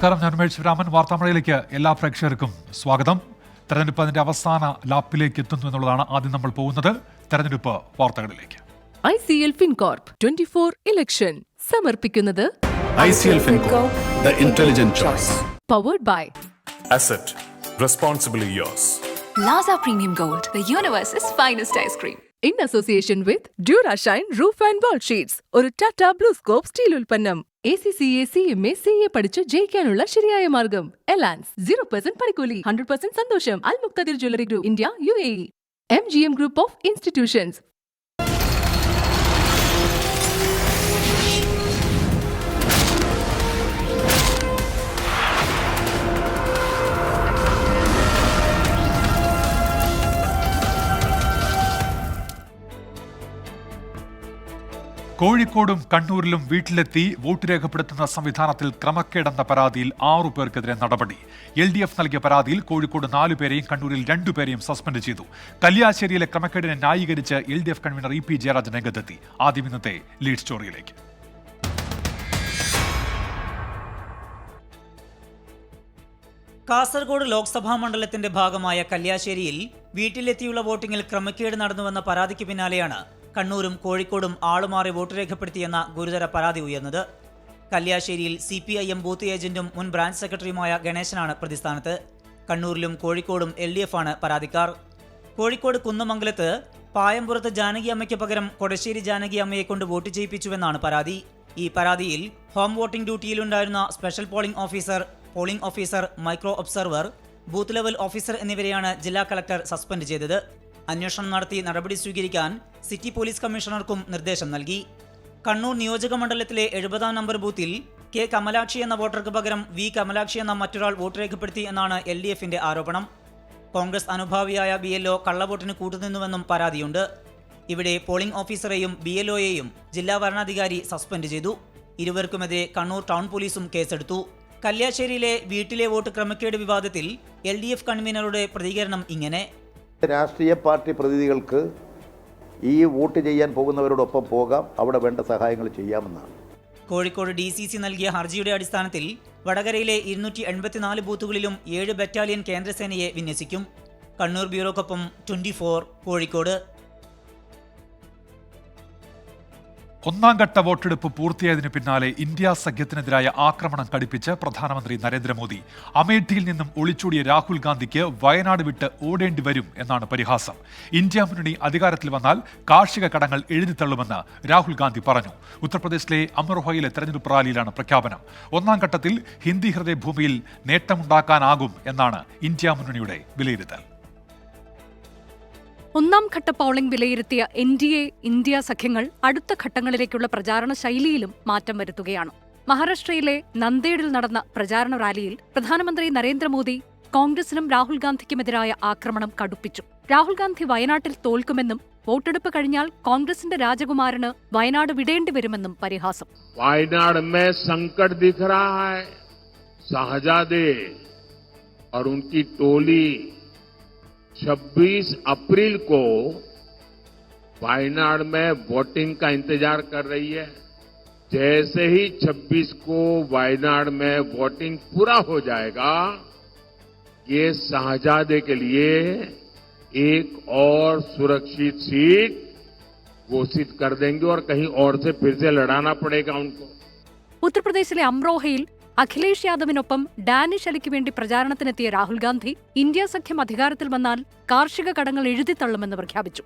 നമസ്കാരം, ഞാൻ ഉമേഷ് ശിവരാമൻ. വാർത്താമഴയിലേക്ക് എല്ലാ പ്രേക്ഷകർക്കും സ്വാഗതം. തെരഞ്ഞെടുപ്പ് അതിന്റെ അവസാന ലാപ്പിലേക്ക് എത്തുന്നു എന്നുള്ളതാണ് ആദ്യം നമ്മൾ പോകുന്നത്. തെരഞ്ഞെടുപ്പ് വാർത്തകളിലേക്ക്. ICL FinCorp 24 ഇലക്ഷൻ സമർപ്പിക്കുന്നത് ICL FinCorp, the intelligent choice. Powered by Asset, responsibly yours. Plaza Premium Gold, the universe's finest ice cream. in association with Durashine Roof and Wall Sheets. ഒരു ടാറ്റ ബ്ലൂസ്കോപ്പ് സ്റ്റീൽ ഉൽപ്പന്നം. ACCA CMA CA പഠിച്ച് ജയിക്കാനുള്ള ശരിയായ മാർഗം. എലാൻസ് 0% പണിക്കൂലി, 100% സന്തോഷം. Al Mukthadir jewellery group India UAE. MGM group of institutions. കോഴിക്കോടും കണ്ണൂരിലും വീട്ടിലെത്തി വോട്ട് രേഖപ്പെടുത്തുന്ന സംവിധാനത്തിൽ ക്രമക്കേടെന്ന പരാതിയിൽ 6 പേർക്കെതിരെ നടപടി. LDF നൽകിയ പരാതിയിൽ കോഴിക്കോട് 4 പേരെയും കണ്ണൂരിൽ 2 പേരെയും സസ്പെൻഡ് ചെയ്തു. കല്യാശ്ശേരിയിലെ ക്രമക്കേടിനെ ന്യായീകരിച്ച് LDF കൺവീനർ EP ജയരാജൻ രംഗത്തെത്തി. ആദ്യം ഇന്നത്തെ ലീഡ് സ്റ്റോറിയിലേക്ക്. കാസർഗോഡ് ലോക്സഭാ മണ്ഡലത്തിന്റെ ഭാഗമായ കല്യാശ്ശേരിയിൽ വീട്ടിലെത്തിയുള്ള വോട്ടിംഗിൽ ക്രമക്കേട് നടന്നുവെന്ന പരാതിക്ക് പിന്നാലെയാണ് കണ്ണൂരും കോഴിക്കോടും ആളുമാറി വോട്ട് രേഖപ്പെടുത്തിയെന്ന ഗുരുതര പരാതി ഉയർന്നത്. കല്യാശ്ശേരിയിൽ CPIM ബൂത്ത് ഏജന്റും മുൻ ബ്രാഞ്ച് സെക്രട്ടറിയുമായ ഗണേശനാണ് പ്രതിസ്ഥാനത്ത്. കണ്ണൂരിലും കോഴിക്കോടും LDF ആണ് പരാതിക്കാർ. കോഴിക്കോട് കുന്നമംഗലത്ത് പായമ്പുറത്ത് ജാനകി അമ്മയ്ക്ക് പകരം കൊടശ്ശേരി ജാനകി അമ്മയെ കൊണ്ട് വോട്ട് ചെയ്യിപ്പിച്ചുവെന്നാണ് പരാതി. ഈ പരാതിയിൽ ഹോം വോട്ടിംഗ് ഡ്യൂട്ടിയിലുണ്ടായിരുന്ന special polling officer, micro observer, booth level officer എന്നിവരെയാണ് ജില്ലാ കളക്ടർ സസ്പെൻഡ് ചെയ്തത്. അന്വേഷണം നടത്തി നടപടി സ്വീകരിക്കാൻ സിറ്റി പോലീസ് കമ്മീഷണർക്കും നിർദ്ദേശം നൽകി. കണ്ണൂർ നിയോജക മണ്ഡലത്തിലെ 70-ാം നമ്പർ ബൂത്തിൽ K കമലാക്ഷി എന്ന വോട്ടർക്ക് പകരം V കമലാക്ഷി എന്ന മറ്റൊരാൾ വോട്ട് രേഖപ്പെടുത്തി എന്നാണ് LDFന്റെ ആരോപണം. കോൺഗ്രസ് അനുഭാവിയായ BLO കള്ളവോട്ടിന് കൂട്ടുനിന്നുവെന്നും പരാതിയുണ്ട്. ഇവിടെ പോളിംഗ് ഓഫീസറെയും BLOയെയും ജില്ലാ വരണാധികാരി സസ്പെൻഡ് ചെയ്തു. ഇരുവർക്കുമെതിരെ കണ്ണൂർ ടൗൺ പോലീസും കേസെടുത്തു. കല്യാശ്ശേരിയിലെ വീട്ടിലെ വോട്ട് ക്രമക്കേട് വിവാദത്തിൽ LDF കൺവീനറുടെ പ്രതികരണം ഇങ്ങനെ: രാഷ്ട്രീയ പാർട്ടി പ്രതിനിധികൾക്ക് ഈ വോട്ട് ചെയ്യാൻ പോകുന്നവരോടൊപ്പം പോകാം, അവിടെ വേണ്ട സഹായങ്ങൾ ചെയ്യാമെന്നാണ്. കോഴിക്കോട് DCC നൽകിയ ഹർജിയുടെ അടിസ്ഥാനത്തിൽ വടകരയിലെ 284 ബൂത്തുകളിലും 7 ബറ്റാലിയൻ കേന്ദ്രസേനയെ വിന്യസിക്കും. കണ്ണൂർ ബ്യൂറോക്കൊപ്പം 24 കോഴിക്കോട്. ഒന്നാംഘട്ട വോട്ടെടുപ്പ് പൂർത്തിയായതിനു പിന്നാലെ ഇന്ത്യ സഖ്യത്തിനെതിരായ ആക്രമണം കടുപ്പിച്ച് പ്രധാനമന്ത്രി നരേന്ദ്രമോദി. അമേഠിയിൽ നിന്നും ഒളിച്ചോടിയ രാഹുൽ ഗാന്ധിക്ക് വയനാട് വിട്ട് ഓടേണ്ടി വരും എന്നാണ് പരിഹാസം. ഇന്ത്യ മുന്നണി അധികാരത്തിൽ വന്നാൽ കാർഷിക കടങ്ങൾ എഴുതിത്തള്ളുമെന്ന് രാഹുൽ ഗാന്ധി പറഞ്ഞു. ഉത്തർപ്രദേശിലെ അമർഹയിലെ തെരഞ്ഞെടുപ്പ് റാലിയിലാണ് പ്രഖ്യാപനം. ഒന്നാം ഘട്ടത്തിൽ ഹിന്ദി ഹൃദയഭൂമിയിൽ നേട്ടമുണ്ടാക്കാനാകും എന്നാണ് ഇന്ത്യ മുന്നണിയുടെ വിലയിരുത്തൽ. ഒന്നാം ഘട്ട പോളിംഗ് വിലയിരുത്തിയ NDA ഇന്ത്യ സഖ്യങ്ങൾ അടുത്ത ഘട്ടങ്ങളിലേക്കുള്ള പ്രചാരണ ശൈലിയിലും മാറ്റം വരുത്തുകയാണ്. മഹാരാഷ്ട്രയിലെ നന്ദേഡിൽ നടന്ന പ്രചാരണ റാലിയിൽ പ്രധാനമന്ത്രി നരേന്ദ്രമോദി കോൺഗ്രസിനും രാഹുൽ ഗാന്ധിക്കുമെതിരായ ആക്രമണം കടുപ്പിച്ചു. രാഹുൽ ഗാന്ധി വയനാട്ടിൽ തോൽക്കുമെന്നും വോട്ടെടുപ്പ് കഴിഞ്ഞാൽ കോൺഗ്രസിന്റെ രാജകുമാരന് വയനാട് വിടേണ്ടി വരുമെന്നും പരിഹാസം. വയനാട് में संकट दिख रहा है. शाहजादे और उनकी टोली 26 अप्रैल को वायनाड में वोटिंग का इंतजार कर रही है. जैसे ही 26 को वायनाड में वोटिंग पूरा हो जाएगा, ये शाहजादे के लिए एक और सुरक्षित सीट घोषित कर देंगे और कहीं और से फिर से लड़ाना पड़ेगा उनको. ഉത്തർപ്രദേശിലെ അമ്രോഹയിൽ അഖിലേഷ് യാദവിനൊപ്പം ഡാനിഷ് അലിക്ക് വേണ്ടി പ്രചാരണത്തിനെത്തിയ രാഹുൽ ഗാന്ധി ഇന്ത്യ സഖ്യം അധികാരത്തിൽ വന്നാൽ കാർഷിക കടങ്ങൾ എഴുതിത്തള്ളുമെന്ന് പ്രഖ്യാപിച്ചു.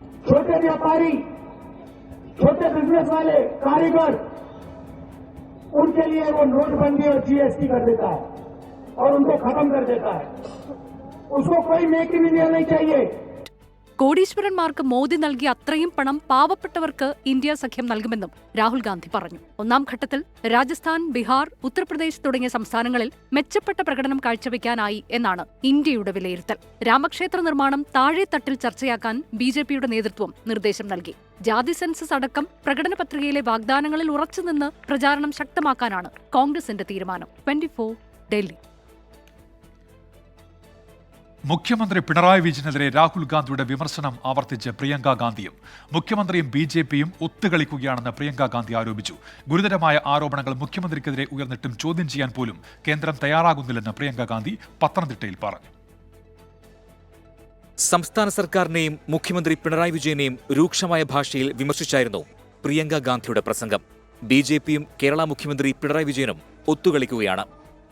കോടീശ്വരന്മാർക്ക് മോദി നൽകിയ അത്രയും പണം പാവപ്പെട്ടവർക്ക് ഇന്ത്യ സഖ്യം നൽകുമെന്നും രാഹുൽ ഗാന്ധി പറഞ്ഞു. ഒന്നാം ഘട്ടത്തിൽ രാജസ്ഥാൻ, ബീഹാർ, ഉത്തർപ്രദേശ് തുടങ്ങിയ സംസ്ഥാനങ്ങളിൽ മെച്ചപ്പെട്ട പ്രകടനം കാഴ്ചവെക്കാനായി എന്നാണ് ഇന്ത്യയുടെ വിലയിരുത്തൽ. രാമക്ഷേത്ര നിർമ്മാണം താഴെത്തട്ടിൽ ചർച്ചയാക്കാൻ BJPയുടെ നേതൃത്വം നിർദ്ദേശം നൽകി. ജാതി സെൻസസ് അടക്കം പ്രകടന പത്രികയിലെ വാഗ്ദാനങ്ങളിൽ ഉറച്ചുനിന്ന് പ്രചാരണം ശക്തമാക്കാനാണ് കോൺഗ്രസിന്റെ തീരുമാനം. 24 ഡൽഹി. മുഖ്യമന്ത്രി പിണറായി വിജയനെതിരെ രാഹുൽ ഗാന്ധിയുടെ വിമർശനം ആവർത്തിച്ച് പ്രിയങ്ക ഗാന്ധിയും. മുഖ്യമന്ത്രിയും BJPയും ഒത്തുകളിക്കുകയാണെന്ന് പ്രിയങ്ക ഗാന്ധി ആരോപിച്ചു. ഗുരുതരമായ ആരോപണങ്ങൾ മുഖ്യമന്ത്രിക്കെതിരെ ഉയർന്നിട്ടും ചോദ്യം ചെയ്യാൻ പോലും കേന്ദ്രം തയ്യാറാകുന്നില്ലെന്ന് പ്രിയങ്ക ഗാന്ധി പത്തനംതിട്ടയിൽ പറഞ്ഞു. സംസ്ഥാന സർക്കാരിനെയും മുഖ്യമന്ത്രി പിണറായി വിജയനെയും രൂക്ഷമായ ഭാഷയിൽ വിമർശിച്ചായിരുന്നു പ്രിയങ്ക ഗാന്ധിയുടെ പ്രസംഗം. BJPയും കേരള മുഖ്യമന്ത്രി പിണറായി വിജയനും ഒത്തുകളിക്കുകയാണ്.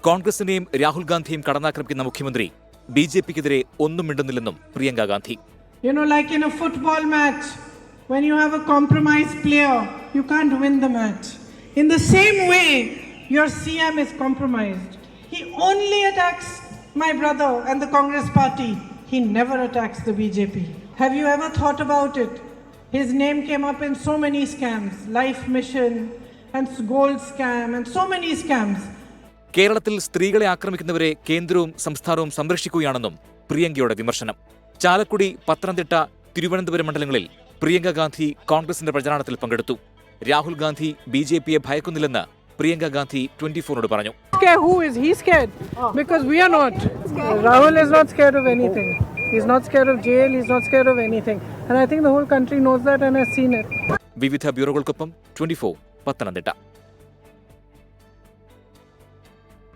കോൺഗ്രസിനെയും രാഹുൽ ഗാന്ധിയും കടന്നാക്രമിക്കുന്ന മുഖ്യമന്ത്രി BJPക്കെതിരെ ഒന്നും മിണ്ടുന്നില്ലെന്നും Priyanka Gandhi. Like in a football match, when you have a compromised player, you can't win the match. In the same way, your CM is compromised. He only attacks my brother and the Congress party. He never attacks the BJP. Have you ever thought about it? His name came up in so many scams, Life Mission and Gold Scam and so many scams. കേരളത്തിൽ സ്ത്രീകളെ ആക്രമിക്കുന്നവരെ കേന്ദ്രവും സംസ്ഥാനവും സംരക്ഷിക്കുകയാണെന്നും പ്രിയങ്കയുടെ വിമർശനം. ചാലക്കുടി, പത്തനംതിട്ട, തിരുവനന്തപുരം മണ്ഡലങ്ങളിൽ പ്രിയങ്ക ഗാന്ധി കോൺഗ്രസിന്റെ പ്രചാരണത്തിൽ പങ്കെടുത്തു. രാഹുൽ ഗാന്ധി BJPയെ ഭയക്കുന്നില്ലെന്ന് പ്രിയങ്ക ഗാന്ധി 24നോട് പറഞ്ഞു. Who is he scared? Because we are not. Rahul is not scared of anything. He's not scared of jail. He's not scared of anything. And I think the whole country knows that and has seen it. വിവിധ ബ്യൂറോകൾക്കൊപ്പം 24 പത്തനംതിട്ട.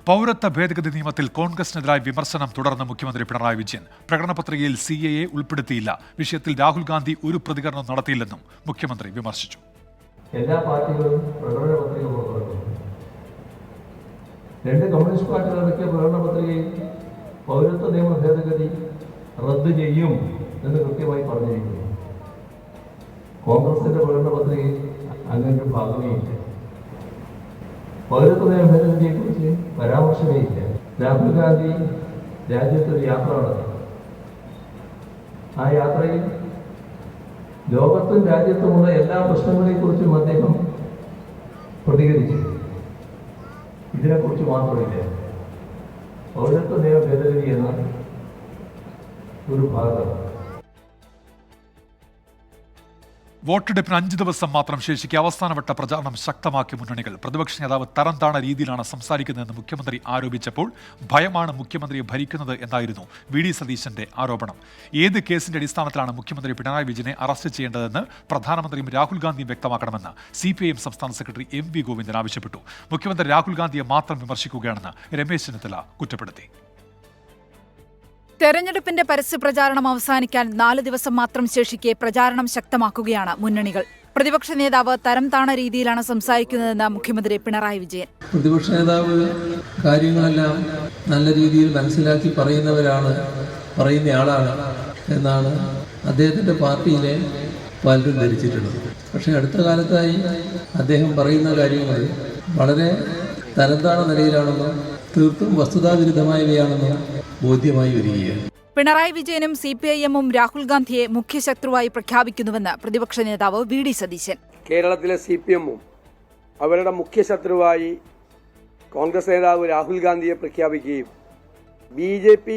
പൗരത്വ ഭേദഗതി നിയമത്തിൽ കോൺഗ്രസിനെതിരായ വിമർശനം തുടർന്ന് മുഖ്യമന്ത്രി Pinarayi Vijayan. പ്രകടനപത്രികയിൽ CAA ഉൾപ്പെടുത്തിയില്ല. വിഷയത്തിൽ രാഹുൽ ഗാന്ധി ഒരു പ്രതികരണം നടത്തിയില്ലെന്നും മുഖ്യമന്ത്രി വിമർശിച്ചു. എല്ലാ പാർട്ടികളും പ്രകടന പത്രിക പുറത്തിറക്കുന്നു. 2 കമ്മ്യൂണിസ്റ്റ് പാർട്ടികൾ ഇറക്കിയ പ്രകടന പത്രികയിൽ പൗരത്വ നിയമ ഭേദഗതി റദ്ദ് ചെയ്യും എന്ന് കൃത്യമായി പറഞ്ഞിരിക്കുന്നു. കോൺഗ്രസിന്റെ പ്രകടന പത്രികയിൽ അങ്ങനെ ഒരു ഭാഗമേ ഇല്ല. പൗരത്വ നിയമ ഭേദഗതിയെക്കുറിച്ച് പരാമർശമേ ഇല്ല. രാഹുൽ ഗാന്ധി രാജ്യത്തൊരു യാത്ര നടത്തി. ആ യാത്രയിൽ ലോകത്തും രാജ്യത്തുമുള്ള എല്ലാ പ്രശ്നങ്ങളെക്കുറിച്ചും അദ്ദേഹം പ്രതികരിച്ചു. ഇതിനെക്കുറിച്ച് മാത്രമില്ല. പൗരത്വ നിയമ ഭേദഗതി എന്ന ഒരു ഭാഗം. വോട്ടെടുപ്പിന് 5 ദിവസം മാത്രം ശേഷിക്കെ അവസാനവട്ട പ്രചാരണം ശക്തമാക്കിയ മുന്നണികൾ. പ്രതിപക്ഷ നേതാവ് തരംതാണ രീതിയിലാണ് സംസാരിക്കുന്നതെന്ന് മുഖ്യമന്ത്രി ആരോപിച്ചപ്പോൾ ഭയമാണ് മുഖ്യമന്ത്രിയെ ഭരിക്കുന്നത് എന്നായിരുന്നു VD സതീശന്റെ ആരോപണം. ഏത് കേസിന്റെ അടിസ്ഥാനത്തിലാണ് മുഖ്യമന്ത്രി പിണറായി വിജയനെ അറസ്റ്റ് ചെയ്യേണ്ടതെന്ന് പ്രധാനമന്ത്രിയും രാഹുൽ ഗാന്ധിയും വ്യക്തമാക്കണമെന്ന് CPIM സംസ്ഥാന സെക്രട്ടറി MV ഗോവിന്ദൻ ആവശ്യപ്പെട്ടു. മുഖ്യമന്ത്രി രാഹുൽ ഗാന്ധിയെ മാത്രം വിമർശിക്കുകയാണെന്ന് രമേശ് ചെന്നിത്തല കുറ്റപ്പെടുത്തി. തെരഞ്ഞെടുപ്പിന്റെ പരസ്യപ്രചാരണം അവസാനിക്കാൻ 4 ദിവസം മാത്രം ശേഷിക്കെ പ്രചാരണം ശക്തമാക്കുകയാണ് മുന്നണികൾ. പ്രതിപക്ഷ നേതാവ് തരംതാണ രീതിയിലാണ് സംസാരിക്കുന്നതെന്ന് മുഖ്യമന്ത്രി പിണറായി വിജയൻ. പ്രതിപക്ഷ നേതാവ് കാര്യങ്ങളെല്ലാം നല്ല രീതിയിൽ മനസ്സിലാക്കി പറയുന്നയാളാണ് എന്നാണ് അദ്ദേഹത്തിന്റെ പാർട്ടിയിലെ പലരും ധരിച്ചിട്ടുള്ളത്. പക്ഷേ അടുത്ത കാലത്തായി അദ്ദേഹം പറയുന്ന കാര്യങ്ങൾ വളരെ തരംതാണ നിലയിലാണെന്നും തീർത്തും വസ്തുതാവിരുദ്ധമായവയാണെന്നും ബോധ്യമായി വരികയാണ്. പിണറായി വിജയനും CPIMും രാഹുൽ ഗാന്ധിയെ മുഖ്യശത്രുവായി പ്രഖ്യാപിക്കുന്നുവെന്ന് പ്രതിപക്ഷ നേതാവ് VD സതീശൻ. കേരളത്തിലെ CPIMും അവരുടെ മുഖ്യശത്രുവായി കോൺഗ്രസ് നേതാവ് രാഹുൽ ഗാന്ധിയെ പ്രഖ്യാപിക്കുകയും BJP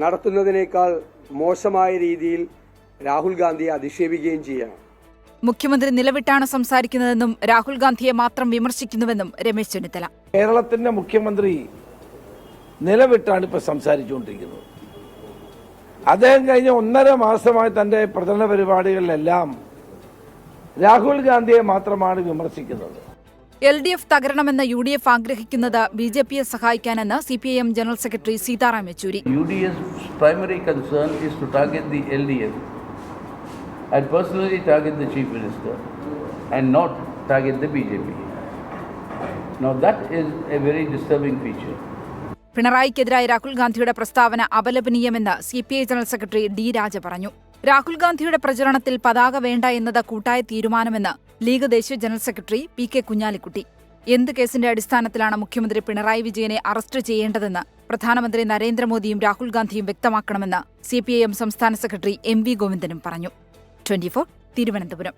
നടത്തുന്നതിനേക്കാൾ മോശമായ രീതിയിൽ രാഹുൽ ഗാന്ധിയെ അധിക്ഷേപിക്കുകയും ചെയ്യണം. മുഖ്യമന്ത്രി നിലവിട്ടാണ് സംസാരിക്കുന്നതെന്നും രാഹുൽ ഗാന്ധിയെ മാത്രം വിമർശിക്കുന്നുവെന്നും രമേശ് ചെന്നിത്തല. കേരളത്തിന്റെ മുഖ്യമന്ത്രി നിലവിട്ടാണ് ഇപ്പോൾ സംസാരിച്ചുകൊണ്ടിരിക്കുന്നത്. അദ്ദേഹം കഴിഞ്ഞ 1.5 മാസമായി തന്റെ പ്രചരണ പരിപാടികളിലെല്ലാം രാഹുൽ ഗാന്ധിയെ മാത്രമാണ് വിമർശിക്കുന്നത്. LDF തകരണമെന്ന് UDF ആഗ്രഹിക്കുന്നത് BJPയെ സഹായിക്കാനെന്ന് CPIM general secretary Sitaram Yechury. UDF's primary concern is to target the LDF and personally target the Chief Minister and not target the BJP. Now that is a very disturbing feature. പിണറായിക്കെതിരായ രാഹുൽ ഗാന്ധിയുടെ പ്രസ്താവന അപലപനീയമെന്ന് CPI general secretary D Raja പറഞ്ഞു. രാഹുൽ ഗാന്ധിയുടെ പ്രചരണത്തിൽ പതാക വേണ്ട എന്നത് കൂട്ടായ തീരുമാനമെന്ന് ലീഗ് ദേശീയ ജനറൽ സെക്രട്ടറി PK കുഞ്ഞാലിക്കുട്ടി. എന്ത് കേസിന്റെ അടിസ്ഥാനത്തിലാണ് മുഖ്യമന്ത്രി പിണറായി വിജയനെ അറസ്റ്റ് ചെയ്യേണ്ടതെന്ന് പ്രധാനമന്ത്രി നരേന്ദ്രമോദിയും രാഹുൽ ഗാന്ധിയും വ്യക്തമാക്കണമെന്ന് CPIM സംസ്ഥാന സെക്രട്ടറി MV ഗോവിന്ദനും പറഞ്ഞു. 24 തിരുവനന്തപുരം.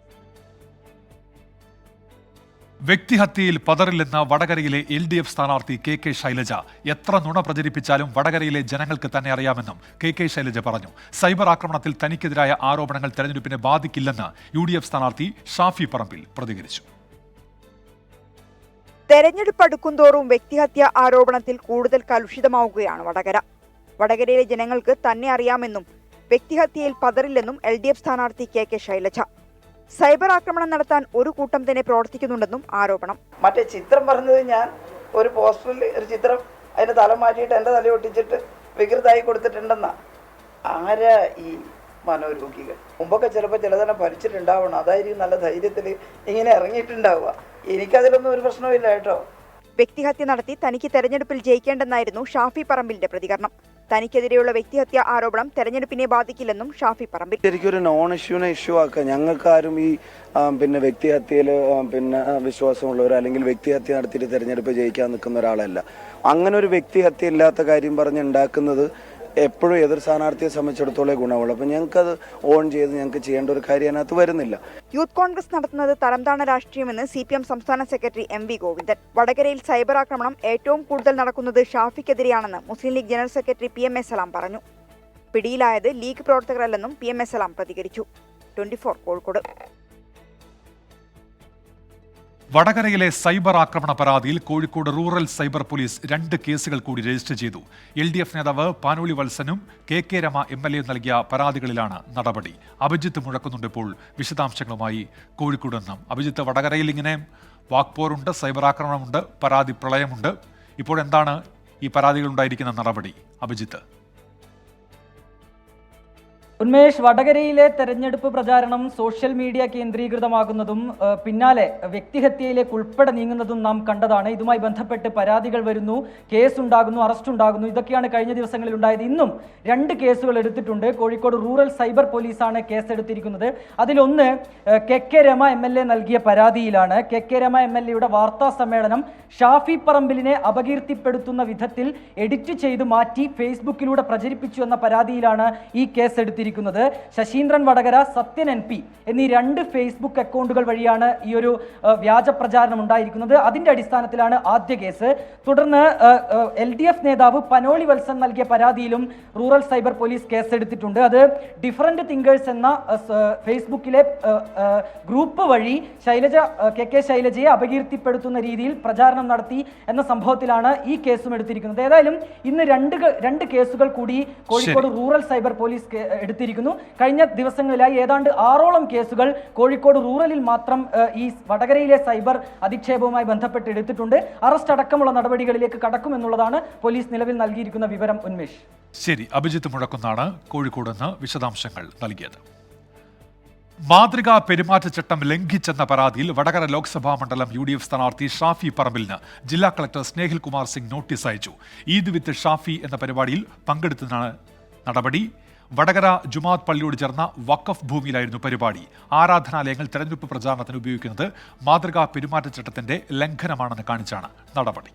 വ്യക്തിഹത്യയിൽ പതറില്ലെന്ന വടകരയിലെ LDF സ്ഥാനാർത്ഥി KK ശൈലജ. എത്ര നുണ പ്രചരിപ്പിച്ചാലും വടകരയിലെ ജനങ്ങൾക്ക് തന്നെ അറിയാമെന്നും KK ശൈലജ പറഞ്ഞു. സൈബർ ആക്രമണത്തിൽ തനിക്കെതിരായ ആരോപണങ്ങൾ തെരഞ്ഞെടുപ്പിനെ ബാധിക്കില്ലെന്ന് UDF സ്ഥാനാർത്ഥി ഷാഫി പറമ്പിൽ പ്രതികരിച്ചു. തെരഞ്ഞെടുപ്പ് അടുക്കുന്തോറും വ്യക്തിഹത്യ ആരോപണത്തിൽ കൂടുതൽ കലുഷിതമാവുകയാണ് വടകര. വടകരയിലെ ജനങ്ങൾക്ക് തന്നെ അറിയാമെന്നും വ്യക്തിഹത്യയിൽ പതറില്ലെന്നും LDF സ്ഥാനാർത്ഥി KK ശൈലജ. സൈബർ ആക്രമണം നടത്താൻ ഒരു കൂട്ടം തന്നെ പ്രവർത്തിക്കുന്നുണ്ടെന്നും ആരോപണം. മറ്റേ ചിത്രം പറഞ്ഞത് ഞാൻ ഒരു പോസ്റ്ററിൽ ഒരു ചിത്രം അതിന്റെ തല മാറ്റിയിട്ട് എൻ്റെ തല ഒട്ടിച്ചിട്ട് വികൃതമായി കൊടുത്തിട്ടുണ്ടെന്നാ. ആരാ ഈ മനോരോഗികൾ? മുമ്പൊക്കെ ചിലപ്പോൾ ചിലതെല്ലാം ഭരിച്ചിട്ടുണ്ടാവണം, അതായിരിക്കും നല്ല ധൈര്യത്തിൽ ഇങ്ങനെ ഇറങ്ങിയിട്ടുണ്ടാവുക. എനിക്കതിലൊന്നും ഒരു പ്രശ്നമില്ല കേട്ടോ. വ്യക്തിഹത്യ നടത്തി തനിക്ക് തെരഞ്ഞെടുപ്പിൽ ജയിക്കേണ്ടെന്നായിരുന്നു ഷാഫി പറമ്പിലിന്റെ പ്രതികരണം. തനിക്കെതിരെയുള്ള വ്യക്തിഹത്യ ആരോപണം തെരഞ്ഞെടുപ്പിനെ ബാധിക്കില്ലെന്നും ഷാഫി പറമ്പിൽ. ശരിക്കൊരു നോൺ ഇഷ്യൂനെ ഇഷ്യൂ ആക്കുക. ഞങ്ങൾക്കാരും ഈ വ്യക്തിഹത്യയിൽ വിശ്വാസമുള്ളവർ അല്ലെങ്കിൽ വ്യക്തിഹത്യ നടത്തിയിട്ട് തെരഞ്ഞെടുപ്പ് ജയിക്കാൻ നിൽക്കുന്ന ഒരാളല്ല. അങ്ങനെ ഒരു വ്യക്തിഹത്യ ഇല്ലാത്ത കാര്യം പറഞ്ഞ് ഉണ്ടാക്കുന്നത് എപ്പോഴും എതിർ സ്ഥാനാർത്ഥിയെ സംബന്ധിച്ചിടത്തോളം ഗുണമുള്ളൂ. അപ്പം ഞങ്ങൾക്കത് ഓൺ ചെയ്ത് ഞങ്ങൾക്ക് ചെയ്യേണ്ട ഒരു കാര്യം അതിനകത്ത് വരുന്നില്ല. യൂത്ത് കോൺഗ്രസ് നടത്തുന്നത് തരംതാണ രാഷ്ട്രീയമെന്ന് CPM സംസ്ഥാന സെക്രട്ടറി MV ഗോവിന്ദൻ. വടകരയിൽ സൈബർ ആക്രമണം ഏറ്റവും കൂടുതൽ നടക്കുന്നത് ഷാഫിക്കെതിരെയാണെന്ന് മുസ്ലിം ലീഗ് ജനറൽ സെക്രട്ടറി PMA സലാം പറഞ്ഞു. പിടിയിലായത് ലീഗ് പ്രവർത്തകരല്ലെന്നും PMA സലാം പ്രതികരിച്ചു. 24 കോഴിക്കോട്. വടകരയിലെ സൈബർ ആക്രമണ പരാതിയിൽ കോഴിക്കോട് റൂറൽ സൈബർ പോലീസ് 2 കേസുകൾ കൂടി രജിസ്റ്റർ ചെയ്തു. LDF നേതാവ് പാനോളി വത്സനും KK രമ MLA നൽകിയ പരാതികളിലാണ് നടപടി. അഭിജിത്ത് മുഴക്കുന്നുണ്ട് ഇപ്പോൾ വിശദാംശങ്ങളുമായി കോഴിക്കോട് നിന്നും. അഭിജിത്ത്, വടകരയിൽ ഇങ്ങനെ വാക്പോരുണ്ട്, സൈബർ ആക്രമണമുണ്ട്, പരാതി പ്രളയമുണ്ട്. ഇപ്പോഴെന്താണ് ഈ പരാതികൾ ഉണ്ടായിരിക്കുന്ന നടപടി? അഭിജിത്ത്. ഉന്മേഷ്, വടകരയിലെ തെരഞ്ഞെടുപ്പ് പ്രചാരണം സോഷ്യൽ മീഡിയ കേന്ദ്രീകൃതമാകുന്നതും പിന്നാലെ വ്യക്തിഹത്യയിലേക്ക് ഉൾപ്പെടെ നീങ്ങുന്നതും നാം കണ്ടതാണ്. ഇതുമായി ബന്ധപ്പെട്ട് പരാതികൾ വരുന്നു, കേസുണ്ടാകുന്നു, അറസ്റ്റ് ഉണ്ടാകുന്നു. ഇതൊക്കെയാണ് കഴിഞ്ഞ ദിവസങ്ങളിൽ ഉണ്ടായത്. ഇന്നും 2 കേസുകൾ എടുത്തിട്ടുണ്ട്. കോഴിക്കോട് റൂറൽ സൈബർ പോലീസാണ് കേസെടുത്തിരിക്കുന്നത്. അതിലൊന്ന് KK രമ MLA നൽകിയ പരാതിയിലാണ്. KK രമ MLAയുടെ വാർത്താ സമ്മേളനം ഷാഫി പറമ്പിലിനെ അപകീർത്തിപ്പെടുത്തുന്ന വിധത്തിൽ എഡിറ്റ് ചെയ്ത് മാറ്റി ഫേസ്ബുക്കിലൂടെ പ്രചരിപ്പിച്ചു എന്ന പരാതിയിലാണ് ഈ കേസ് എടുത്തിരിക്കുന്നത്. ശശീന്ദ്രൻ വടകര, സത്യൻ NP എന്നീ 2 ഫേസ്ബുക്ക് അക്കൗണ്ടുകൾ വഴിയാണ് ഈ ഒരു വ്യാജ പ്രചാരണം ഉണ്ടായിരിക്കുന്നത്. അതിന്റെ അടിസ്ഥാനത്തിലാണ് ആദ്യ കേസ്. തുടർന്ന് LDF നേതാവ് പനോളി വത്സൻ നൽകിയ പരാതിയിലും റൂറൽ സൈബർ പോലീസ് കേസെടുത്തിട്ടുണ്ട്. അത് ഡിഫറൻറ്റ് തിങ്കേഴ്സ് എന്ന ഫേസ്ബുക്കിലെ ഗ്രൂപ്പ് വഴി KK ശൈലജയെ അപകീർത്തിപ്പെടുത്തുന്ന രീതിയിൽ പ്രചാരണം നടത്തി എന്ന സംഭവത്തിലാണ് ഈ കേസും എടുത്തിരിക്കുന്നത്. ഏതായാലും ഇന്ന് 2 കേസുകൾ കൂടി കോഴിക്കോട് റൂറൽ സൈബർ പോലീസ് എടുത്തിരിക്കുന്നു. കഴിഞ്ഞ ദിവസങ്ങളിലായി ഏതാണ്ട് 6ഓളം കേസുകൾ കോഴിക്കോട് റൂറലിൽ മാത്രം ഈ വടകരയിലെ സൈബർ അധിക്ഷേപവുമായി ബന്ധപ്പെട്ട് എടുത്തിട്ടുണ്ട്. അറസ്റ്റ് അടക്കമുള്ള നടപടികളിലേക്ക് കടക്കുമെന്നുള്ളതാണ് പോലീസ് നിലവിൽ നൽകിയിരിക്കുന്ന വിവരം. ഉന്മേഷ്. ശരി, അഭിജിത്ത് മുഴക്കുന്നാണ് കോഴിക്കോട് നിന്ന് വിശദാംശങ്ങൾ നൽകിയത്. മാതൃകാ പെരുമാറ്റച്ചട്ടം ലംഘിച്ചെന്ന പരാതിയിൽ വടകര ലോക്സഭാ മണ്ഡലം UDF സ്ഥാനാർത്ഥി ഷാഫി പറമ്പിലിന് ജില്ലാ കളക്ടർ സ്നേഹിൽ കുമാർ സിംഗ് നോട്ടീസ് അയച്ചു. ഈദ് വിത്ത് ഷാഫി എന്ന പരിപാടിയിൽ പങ്കെടുത്തതാണ് നടപടി. വടകര ജുമാഅത്ത് പള്ളിയോട് ചേർന്ന വഖഫ് ഭൂമിയിലായിരുന്നു പരിപാടി. ആരാധനാലയങ്ങൾ തെരഞ്ഞെടുപ്പ് പ്രചാരണത്തിന് ഉപയോഗിക്കുന്നത് മാതൃകാ പെരുമാറ്റച്ചട്ടത്തിന്റെ ലംഘനമാണെന്ന് കാണിച്ചാണ് നടപടി.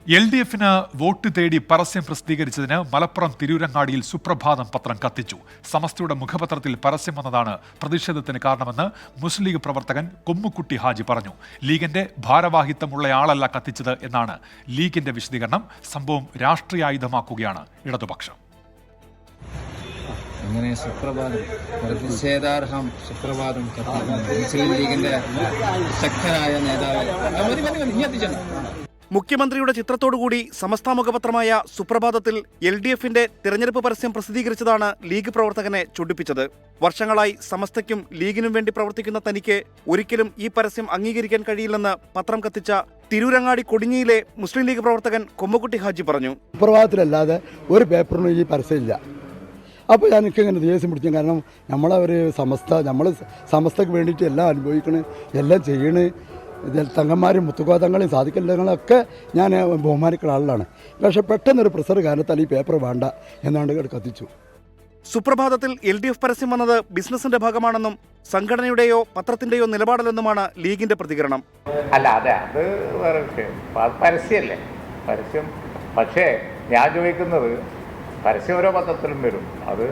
LDFന് വോട്ട് തേടി പരസ്യം പ്രസിദ്ധീകരിച്ചതിന് മലപ്പുറം തിരൂരങ്ങാടിയിൽ സുപ്രഭാതം പത്രം കത്തിച്ചു. സമസ്തയുടെ മുഖപത്രത്തിൽ പരസ്യം വന്നതാണ് പ്രതിഷേധത്തിന് കാരണമെന്ന് മുസ്ലിം ലീഗ് പ്രവർത്തകൻ കൊമ്മുക്കുട്ടി ഹാജി പറഞ്ഞു. ലീഗിന്റെ ഭാരവാഹിത്വമുള്ളയാളല്ല കത്തിച്ചത് എന്നാണ് ലീഗിന്റെ വിശദീകരണം. സംഭവം രാഷ്ട്രീയായുധമാക്കുകയാണ് ഇടതുപക്ഷം. അങ്ങനെ സുപ്രഭാതം, പ്രതിഷേധാർഹം സുപ്രഭാതം മുസ്ലിം ലീഗിന്റെ ശക്തനായ നേതാവ് മുഖ്യമന്ത്രിയുടെ ചിത്രത്തോടുകൂടി സമസ്ത മുഖപത്രമായ സുപ്രഭാതത്തിൽ LDFന്റെ തെരഞ്ഞെടുപ്പ് പരസ്യം പ്രസിദ്ധീകരിച്ചതാണ് ലീഗ് പ്രവർത്തകനെ ചൊടിപ്പിച്ചത്. വർഷങ്ങളായി സമസ്തയ്ക്കും ലീഗിനും വേണ്ടി പ്രവർത്തിക്കുന്ന തനിക്ക് ഒരിക്കലും ഈ പരസ്യം അംഗീകരിക്കാൻ കഴിയില്ലെന്ന് പത്രം കത്തിച്ച തിരൂരങ്ങാടി കൊടിഞ്ഞിയിലെ മുസ്ലിം ലീഗ് പ്രവർത്തകൻ കൊമ്മക്കുട്ടി ഹാജി പറഞ്ഞു. സുപ്രഭാതത്തിലല്ലാതെ ഒരു പേപ്പറിനും ഈ പരസ്യമില്ല. അപ്പോൾ എനിക്കിങ്ങനെ ദേഷ്യം പിടിച്ചു. കാരണം നമ്മൾ സമസ്തക്ക് വേണ്ടിയിട്ട് എല്ലാം അനുഭവിക്കണ്, എല്ലാം ചെയ്യണ്. തങ്ങന്മാരും മുത്തുകോതങ്ങളെയും സാധിക്കലങ്ങളൊക്കെ ഞാൻ ബഹുമാനിക്കുന്ന ആളാണ്. പക്ഷെ പെട്ടെന്നൊരു പ്രസർ കാരണത്താൽ ഈ പേപ്പർ വേണ്ട എന്നാണ്ട് കത്തിച്ചു. സുപ്രഭാതത്തിൽ LDF പരസ്യം വന്നത് ബിസിനസിന്റെ ഭാഗമാണെന്നും സംഘടനയുടെയോ പത്രത്തിന്റെയോ നിലപാടല്ലെന്നുമാണ് ലീഗിന്റെ പ്രതികരണം. അല്ല, അത് വേറെ വിഷയം. പരസ്യമല്ലേ പരസ്യം. പക്ഷേ ഞാൻ ചോദിക്കുന്നത്, പരസ്യം ഓരോ പത്രത്തിലും വരും. അത്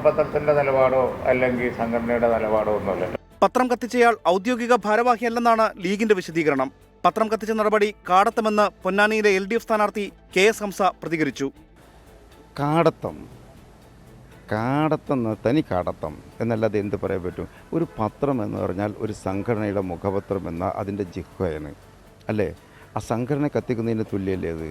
പത്രത്തിന്റെ നിലപാടോ അല്ലെങ്കിൽ സംഘടനയുടെ നിലപാടോ ഒന്നുമല്ല. പത്രം കത്തിച്ചയാൾ ഔദ്യോഗിക ഭാരവാഹിയല്ലെന്നാണ് ലീഗിന്റെ വിശദീകരണം. പത്രം കത്തിച്ച നടപടി കാടത്തമെന്ന് പൊന്നാനിയിലെ LDF സ്ഥാനാർത്ഥി KS ഹംസ പ്രതികരിച്ചു. തനി കാടത്തം എന്നല്ലാതെ എന്ത് പറയാൻ പറ്റും? ഒരു പത്രം എന്ന് പറഞ്ഞാൽ ഒരു സംഘടനയുടെ മുഖപത്രം എന്ന അതിൻ്റെ ജിഹ്വയാണ് അല്ലേ? ആ സംഘടന കത്തിക്കുന്നതിന് തുല്യമല്ലേ അത്?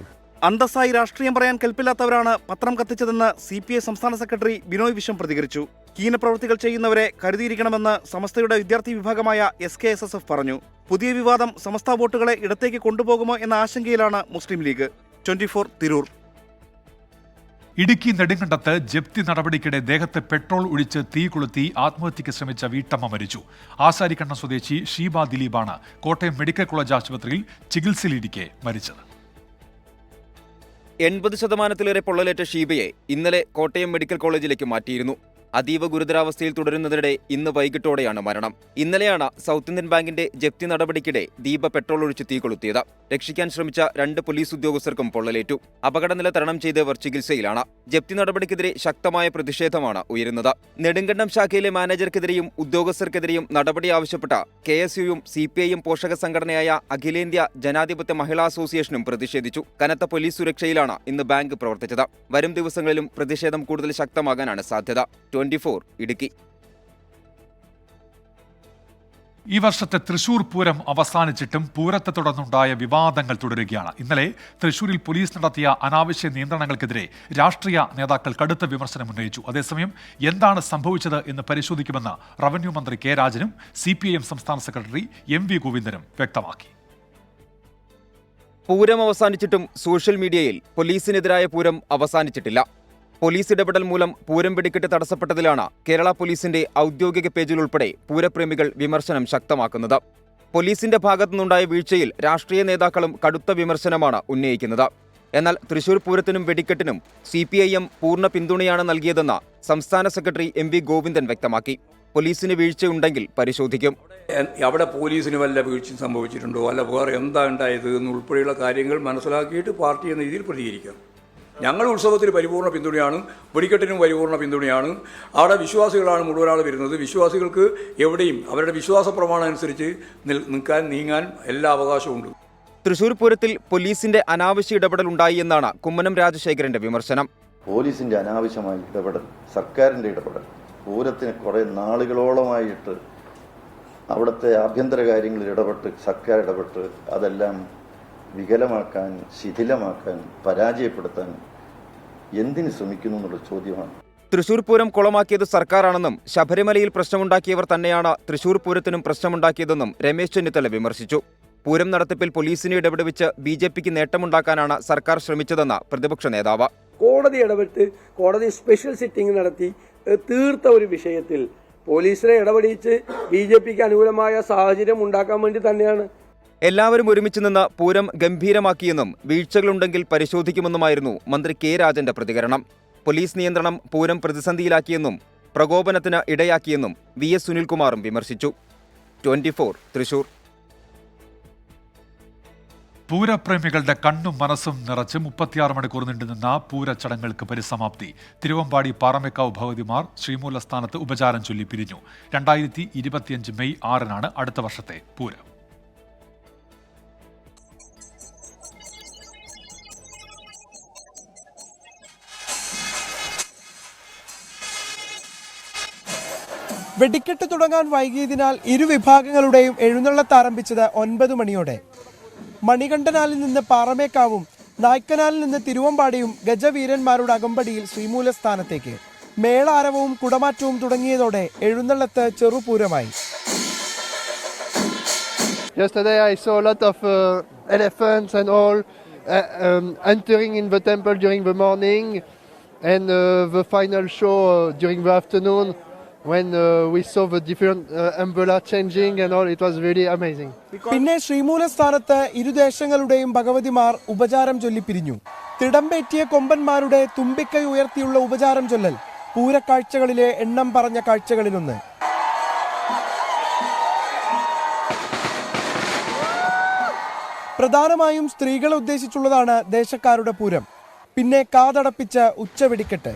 അന്തസ്സായി രാഷ്ട്രീയം പറയാൻ കൽപ്പില്ലാത്തവരാണ് പത്രം കത്തിച്ചതെന്ന് CPI സംസ്ഥാന സെക്രട്ടറി ബിനോയ് വിശ്വം പ്രതികരിച്ചു. ഹീനപ്രവൃത്തികൾ ചെയ്യുന്നവരെ കരുതിയിരിക്കണമെന്ന് സമസ്തയുടെ വിദ്യാർത്ഥി വിഭാഗമായ SKSSF പറഞ്ഞു. പുതിയ വിവാദം സമസ്ത വോട്ടുകളെ ഇടത്തേക്ക് കൊണ്ടുപോകുമോ എന്ന ആശങ്കയിലാണ് മുസ്ലിം ലീഗ്. 24 തിരൂർ. ഇടുക്കി നെടുങ്കണ്ടത്ത് ജപ്തി നടപടിക്കിടെ ദേഹത്ത് പെട്രോൾ ഒഴിച്ച് തീ കൊളുത്തി ആത്മഹത്യയ്ക്ക് ശ്രമിച്ച വീട്ടമ്മ മരിച്ചു. ആശാരിക്കണ്ണ സ്വദേശി ഷീബ ദിലീപാണ് കോട്ടയം മെഡിക്കൽ കോളേജ് ആശുപത്രിയിൽ ചികിത്സയിലിരിക്കെ മരിച്ചത്. 80% പൊള്ളലേറ്റ ഷീബയെ ഇന്നലെ കോട്ടയം മെഡിക്കൽ കോളേജിലേക്ക് മാറ്റിയിരുന്നു. അതീവ ഗുരുതരാവസ്ഥയിൽ തുടരുന്നതിനിടെ ഇന്ന് വൈകിട്ടോടെയാണ് മരണം. ഇന്നലെയാണ് സൗത്ത് ഇന്ത്യൻ ബാങ്കിന്റെ ജപ്തി നടപടിക്കിടെ ദീപ പെട്രോൾ ഒഴിച്ച് തീ കൊളുത്തിയത്. രക്ഷിക്കാൻ ശ്രമിച്ച 2 പോലീസ് ഉദ്യോഗസ്ഥർക്കും പൊള്ളലേറ്റു. അപകടനില തരണം ചെയ്തവർ ചികിത്സയിലാണ്. ജപ്തി നടപടിക്കെതിരെ ശക്തമായ പ്രതിഷേധമാണ് ഉയരുന്നത്. നെടുങ്കണ്ടം ശാഖയിലെ മാനേജർക്കെതിരെയും ഉദ്യോഗസ്ഥർക്കെതിരെയും നടപടി ആവശ്യപ്പെട്ട KSUയും CPIയും പോഷക സംഘടനയായ അഖിലേന്ത്യാ ജനാധിപത്യ മഹിളാ അസോസിയേഷനും പ്രതിഷേധിച്ചു. കനത്ത പോലീസ് സുരക്ഷയിലാണ് ഇന്ന് ബാങ്ക് പ്രവർത്തിച്ചത്. വരും ദിവസങ്ങളിലും പ്രതിഷേധം കൂടുതൽ ശക്തമാകാനാണ് സാധ്യത. 24 ഇടുക്കി. ഈ വർഷത്തെ തൃശൂർ പൂരം അവസാനിച്ചിട്ടും പൂരത്തെ തുടർന്നുണ്ടായ വിവാദങ്ങൾ തുടരുകയാണ്. ഇന്നലെ തൃശൂരിൽ പോലീസ് നടത്തിയ അനാവശ്യ നിയന്ത്രണങ്ങൾക്കെതിരെ രാഷ്ട്രീയ നേതാക്കൾ കടുത്ത വിമർശനം ഉന്നയിച്ചു. അതേസമയം എന്താണ് സംഭവിച്ചത് എന്ന് പരിശോധിക്കുമെന്ന് റവന്യൂ മന്ത്രി കെ രാജനും CPIM സംസ്ഥാന സെക്രട്ടറി MV ഗോവിന്ദനും വ്യക്തമാക്കി. പൂരം അവസാനിച്ചിട്ടും സോഷ്യൽ മീഡിയയിൽ പോലീസിനെതിരായ പൂരം അവസാനിച്ചിട്ടില്ല. പോലീസ് ഇടപെടൽ മൂലം പൂരം വെടിക്കെട്ട് തടസ്സപ്പെട്ടതിലാണ് കേരള പോലീസിന്റെ ഔദ്യോഗിക പേജിൽ ഉൾപ്പെടെ പൂരപ്രേമികൾ വിമർശനം ശക്തമാക്കുന്നത്. പോലീസിന്റെ ഭാഗത്തുനിന്നുണ്ടായ വീഴ്ചയിൽ രാഷ്ട്രീയ നേതാക്കളും കടുത്ത വിമർശനമാണ് ഉന്നയിക്കുന്നത്. എന്നാൽ തൃശൂർ പൂരത്തിനും വെടിക്കെട്ടിനും CPIM പൂർണ്ണ പിന്തുണയാണ് നൽകിയതെന്ന് സംസ്ഥാന സെക്രട്ടറി MV ഗോവിന്ദൻ വ്യക്തമാക്കി. പോലീസിന് വീഴ്ചയുണ്ടെങ്കിൽ പരിശോധിക്കും. അവിടെ പോലീസിന് വല്ല വീഴ്ച സംഭവിച്ചിട്ടുണ്ടോ, അല്ല വേറെ എന്താ ഉണ്ടായത് എന്നുൾപ്പെടെയുള്ള കാര്യങ്ങൾ മനസ്സിലാക്കിയിട്ട് പാർട്ടി എന്ന രീതിയിൽ പ്രതികരിക്കാം. ഞങ്ങൾ ഉത്സവത്തിന് പരിപൂർണ്ണ പിന്തുണയാണ്, വെടിക്കെട്ടിനും പരിപൂർണ്ണ പിന്തുണയാണ്. അവിടെ വിശ്വാസികളാണ് മുഴുവനാൾ വരുന്നത്. വിശ്വാസികൾക്ക് എവിടെയും അവരുടെ വിശ്വാസ പ്രമാണം അനുസരിച്ച് നീങ്ങാൻ എല്ലാ അവകാശവും. തൃശൂർ പൂരത്തിൽ പോലീസിന്റെ അനാവശ്യ ഇടപെടൽ ഉണ്ടായി എന്നാണ് കുമ്മനം രാജശേഖരന്റെ വിമർശനം. പോലീസിന്റെ അനാവശ്യമായ ഇടപെടൽ, സർക്കാരിന്റെ ഇടപെടൽ, പൂരത്തിന് കുറേ നാളുകളോളമായിട്ട് അവിടുത്തെ ആഭ്യന്തര കാര്യങ്ങളിൽ ഇടപെട്ട് സർക്കാർ ഇടപെട്ട് അതെല്ലാം വികലമാക്കാൻ, ശിഥിലമാക്കാൻ, പരാജയപ്പെടുത്താൻ എന്തിനു ശ്രമിക്കുന്നു എന്നുള്ള ചോദ്യമാണ്. തൃശൂർ പൂരം കുളമാക്കിയത് സർക്കാരാണെന്നും ശബരിമലയിൽ പ്രശ്നമുണ്ടാക്കിയവർ തന്നെയാണ് തൃശൂർ പൂരത്തിനും പ്രശ്നമുണ്ടാക്കിയതെന്നും രമേശ് ചെന്നിത്തല വിമർശിച്ചു. പൂരം നടത്തിപ്പിൽ പോലീസിനെ ഇടപെടുവിച്ച് BJPക്ക് നേട്ടമുണ്ടാക്കാനാണ് സർക്കാർ ശ്രമിച്ചതെന്ന് പ്രതിപക്ഷ നേതാവ്. കോടതി ഇടപെട്ട് കോടതി സ്പെഷ്യൽ സിറ്റിംഗ് നടത്തി തീർത്ത ഒരു വിഷയത്തിൽ പോലീസിനെ ഇടപെടിച്ച് BJPക്ക് അനുകൂലമായ സാഹചര്യം ഉണ്ടാക്കാൻ വേണ്ടി തന്നെയാണ്. എല്ലാവരും ഒരുമിച്ച് നിന്ന് പൂരം ഗംഭീരമാക്കിയെന്നും വീഴ്ചകളുണ്ടെങ്കിൽ പരിശോധിക്കുമെന്നുമായിരുന്നു മന്ത്രി കെ രാജന്റെ പ്രതികരണം. പോലീസ് നിയന്ത്രണം പൂരം പ്രതിസന്ധിയിലാക്കിയെന്നും പ്രകോപനത്തിന് ഇടയാക്കിയെന്നും VS സുനിൽകുമാറും വിമർശിച്ചു. 24 തൃശൂർ. പൂരപ്രേമികളുടെ കണ്ണും മനസ്സും നിറച്ച് 36 മണിക്കൂർ നീണ്ടുനിന്ന പൂരച്ചടങ്ങുകൾക്ക് പരിസമാപ്തി. തിരുവമ്പാടി പാറമേക്കാവ് ഭഗവതിമാർ ശ്രീമൂലസ്ഥാനത്ത് ഉപചാരം ചൊല്ലി പിരിഞ്ഞു. 2025 മെയ് 6 അടുത്ത വർഷത്തെ പൂരം. വെടിക്കെട്ട് തുടങ്ങാൻ വൈകിയതിനാൽ ഇരുവിഭാഗങ്ങളുടെയും എഴുന്നള്ളത്ത് ആരംഭിച്ചത് 9 മണിയോടെ. മണികണ്ഠനാലിൽ നിന്ന് പാറമേക്കാവും നായ്ക്കനാലിൽ നിന്ന് തിരുവമ്പാടിയും ഗജവീരന്മാരുടെ അകമ്പടിയിൽ ശ്രീമൂലസ്ഥാനത്തേക്ക്. മേളാരവവും കുടമാറ്റവും തുടങ്ങിയതോടെ എഴുന്നള്ളത്ത് ചെറുപൂരമായി. Yesterday I saw a lot of elephants and all entering in the temple during the morning and the final show during the afternoon. When we saw the different umbrella changing and all, it was really amazing. പിന്നെ ശ്രീമൂലസ്ഥാനത്ത് ഇരുദേശങ്ങളുടെയും ഭഗവതിമാർ ഉപചാരം ചൊല്ലി പിരിഞ്ഞു. തിടമ്പേറ്റിയ കൊമ്പന്മാരുടെ തുമ്പിക്കൈ ഉയർത്തിയുള്ള ഉപചാരം ചൊല്ലൽ പൂരക്കാഴ്ചകളിലെ എണ്ണം പറഞ്ഞ കാഴ്ചകളിലൊന്ന്. പ്രധാനമായും സ്ത്രീകളെ ഉദ്ദേശിച്ചുള്ളതാണ് ദേശക്കാരുടെ പൂരം. പിന്നെ കാതടപ്പിച്ച ഉച്ചവെടിക്കെട്ട്.